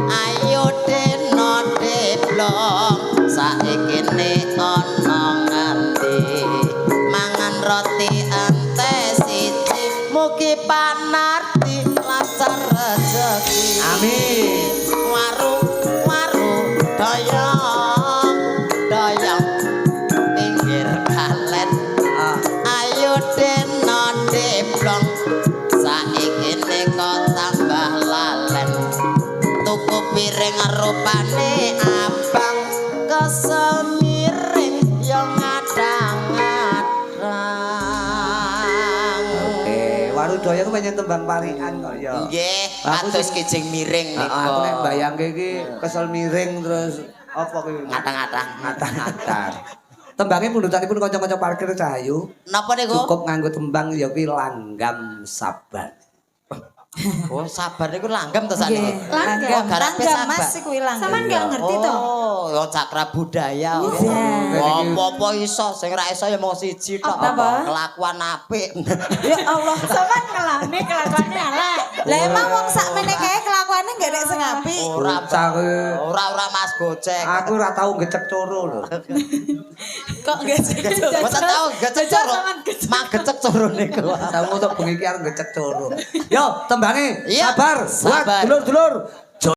Ayo deno deblong saikine ana nganti mangan roti ante siji mugi panarti lancar rezeki. Amin. Waru doyong pinggir kalen. Ayo deno deblong saikine kok tambah lalen. Tuku piring rupane abang kesel miring yo ngadang-ngadang. Warudoyo ku pancen tembang parikan kok ya. Nggih, Aku kados sing- kijing miring niku. Aku nek bayangke iki kesel miring terus apa kuwi? Ngadang-ngadang. Ngadang-ngadang. Tembange pundutanipun kanca-kanca parkir Cahayu. Napa niku? Cukup nganggo tembang ya kuwi langgam sabar. Oh, sabar niku langgam to sakniki. Nggih, langgam. Oh, garape Langgam sabar. Mas kuwi langgam. Sampean gak ngerti to? Oh, ya cakra budaya. Apa-apa iso, sing ora iso ya mung siji tok. Apa? Kelakuan apik. Ya Allah. Sampean ngelane kelakuane elek. Lah emang wong sakmene kae kelakuane gak nek sing apik. Ora Mas Gocek. Aku ora tau ngecek coro lho. Kok gak Masa tau gecek coro. Mak gecek coro niku. Tau ngono bengi iki arep ngecek coro. Yo, tembange Iya, sabar buat sabar. dulur-dulur.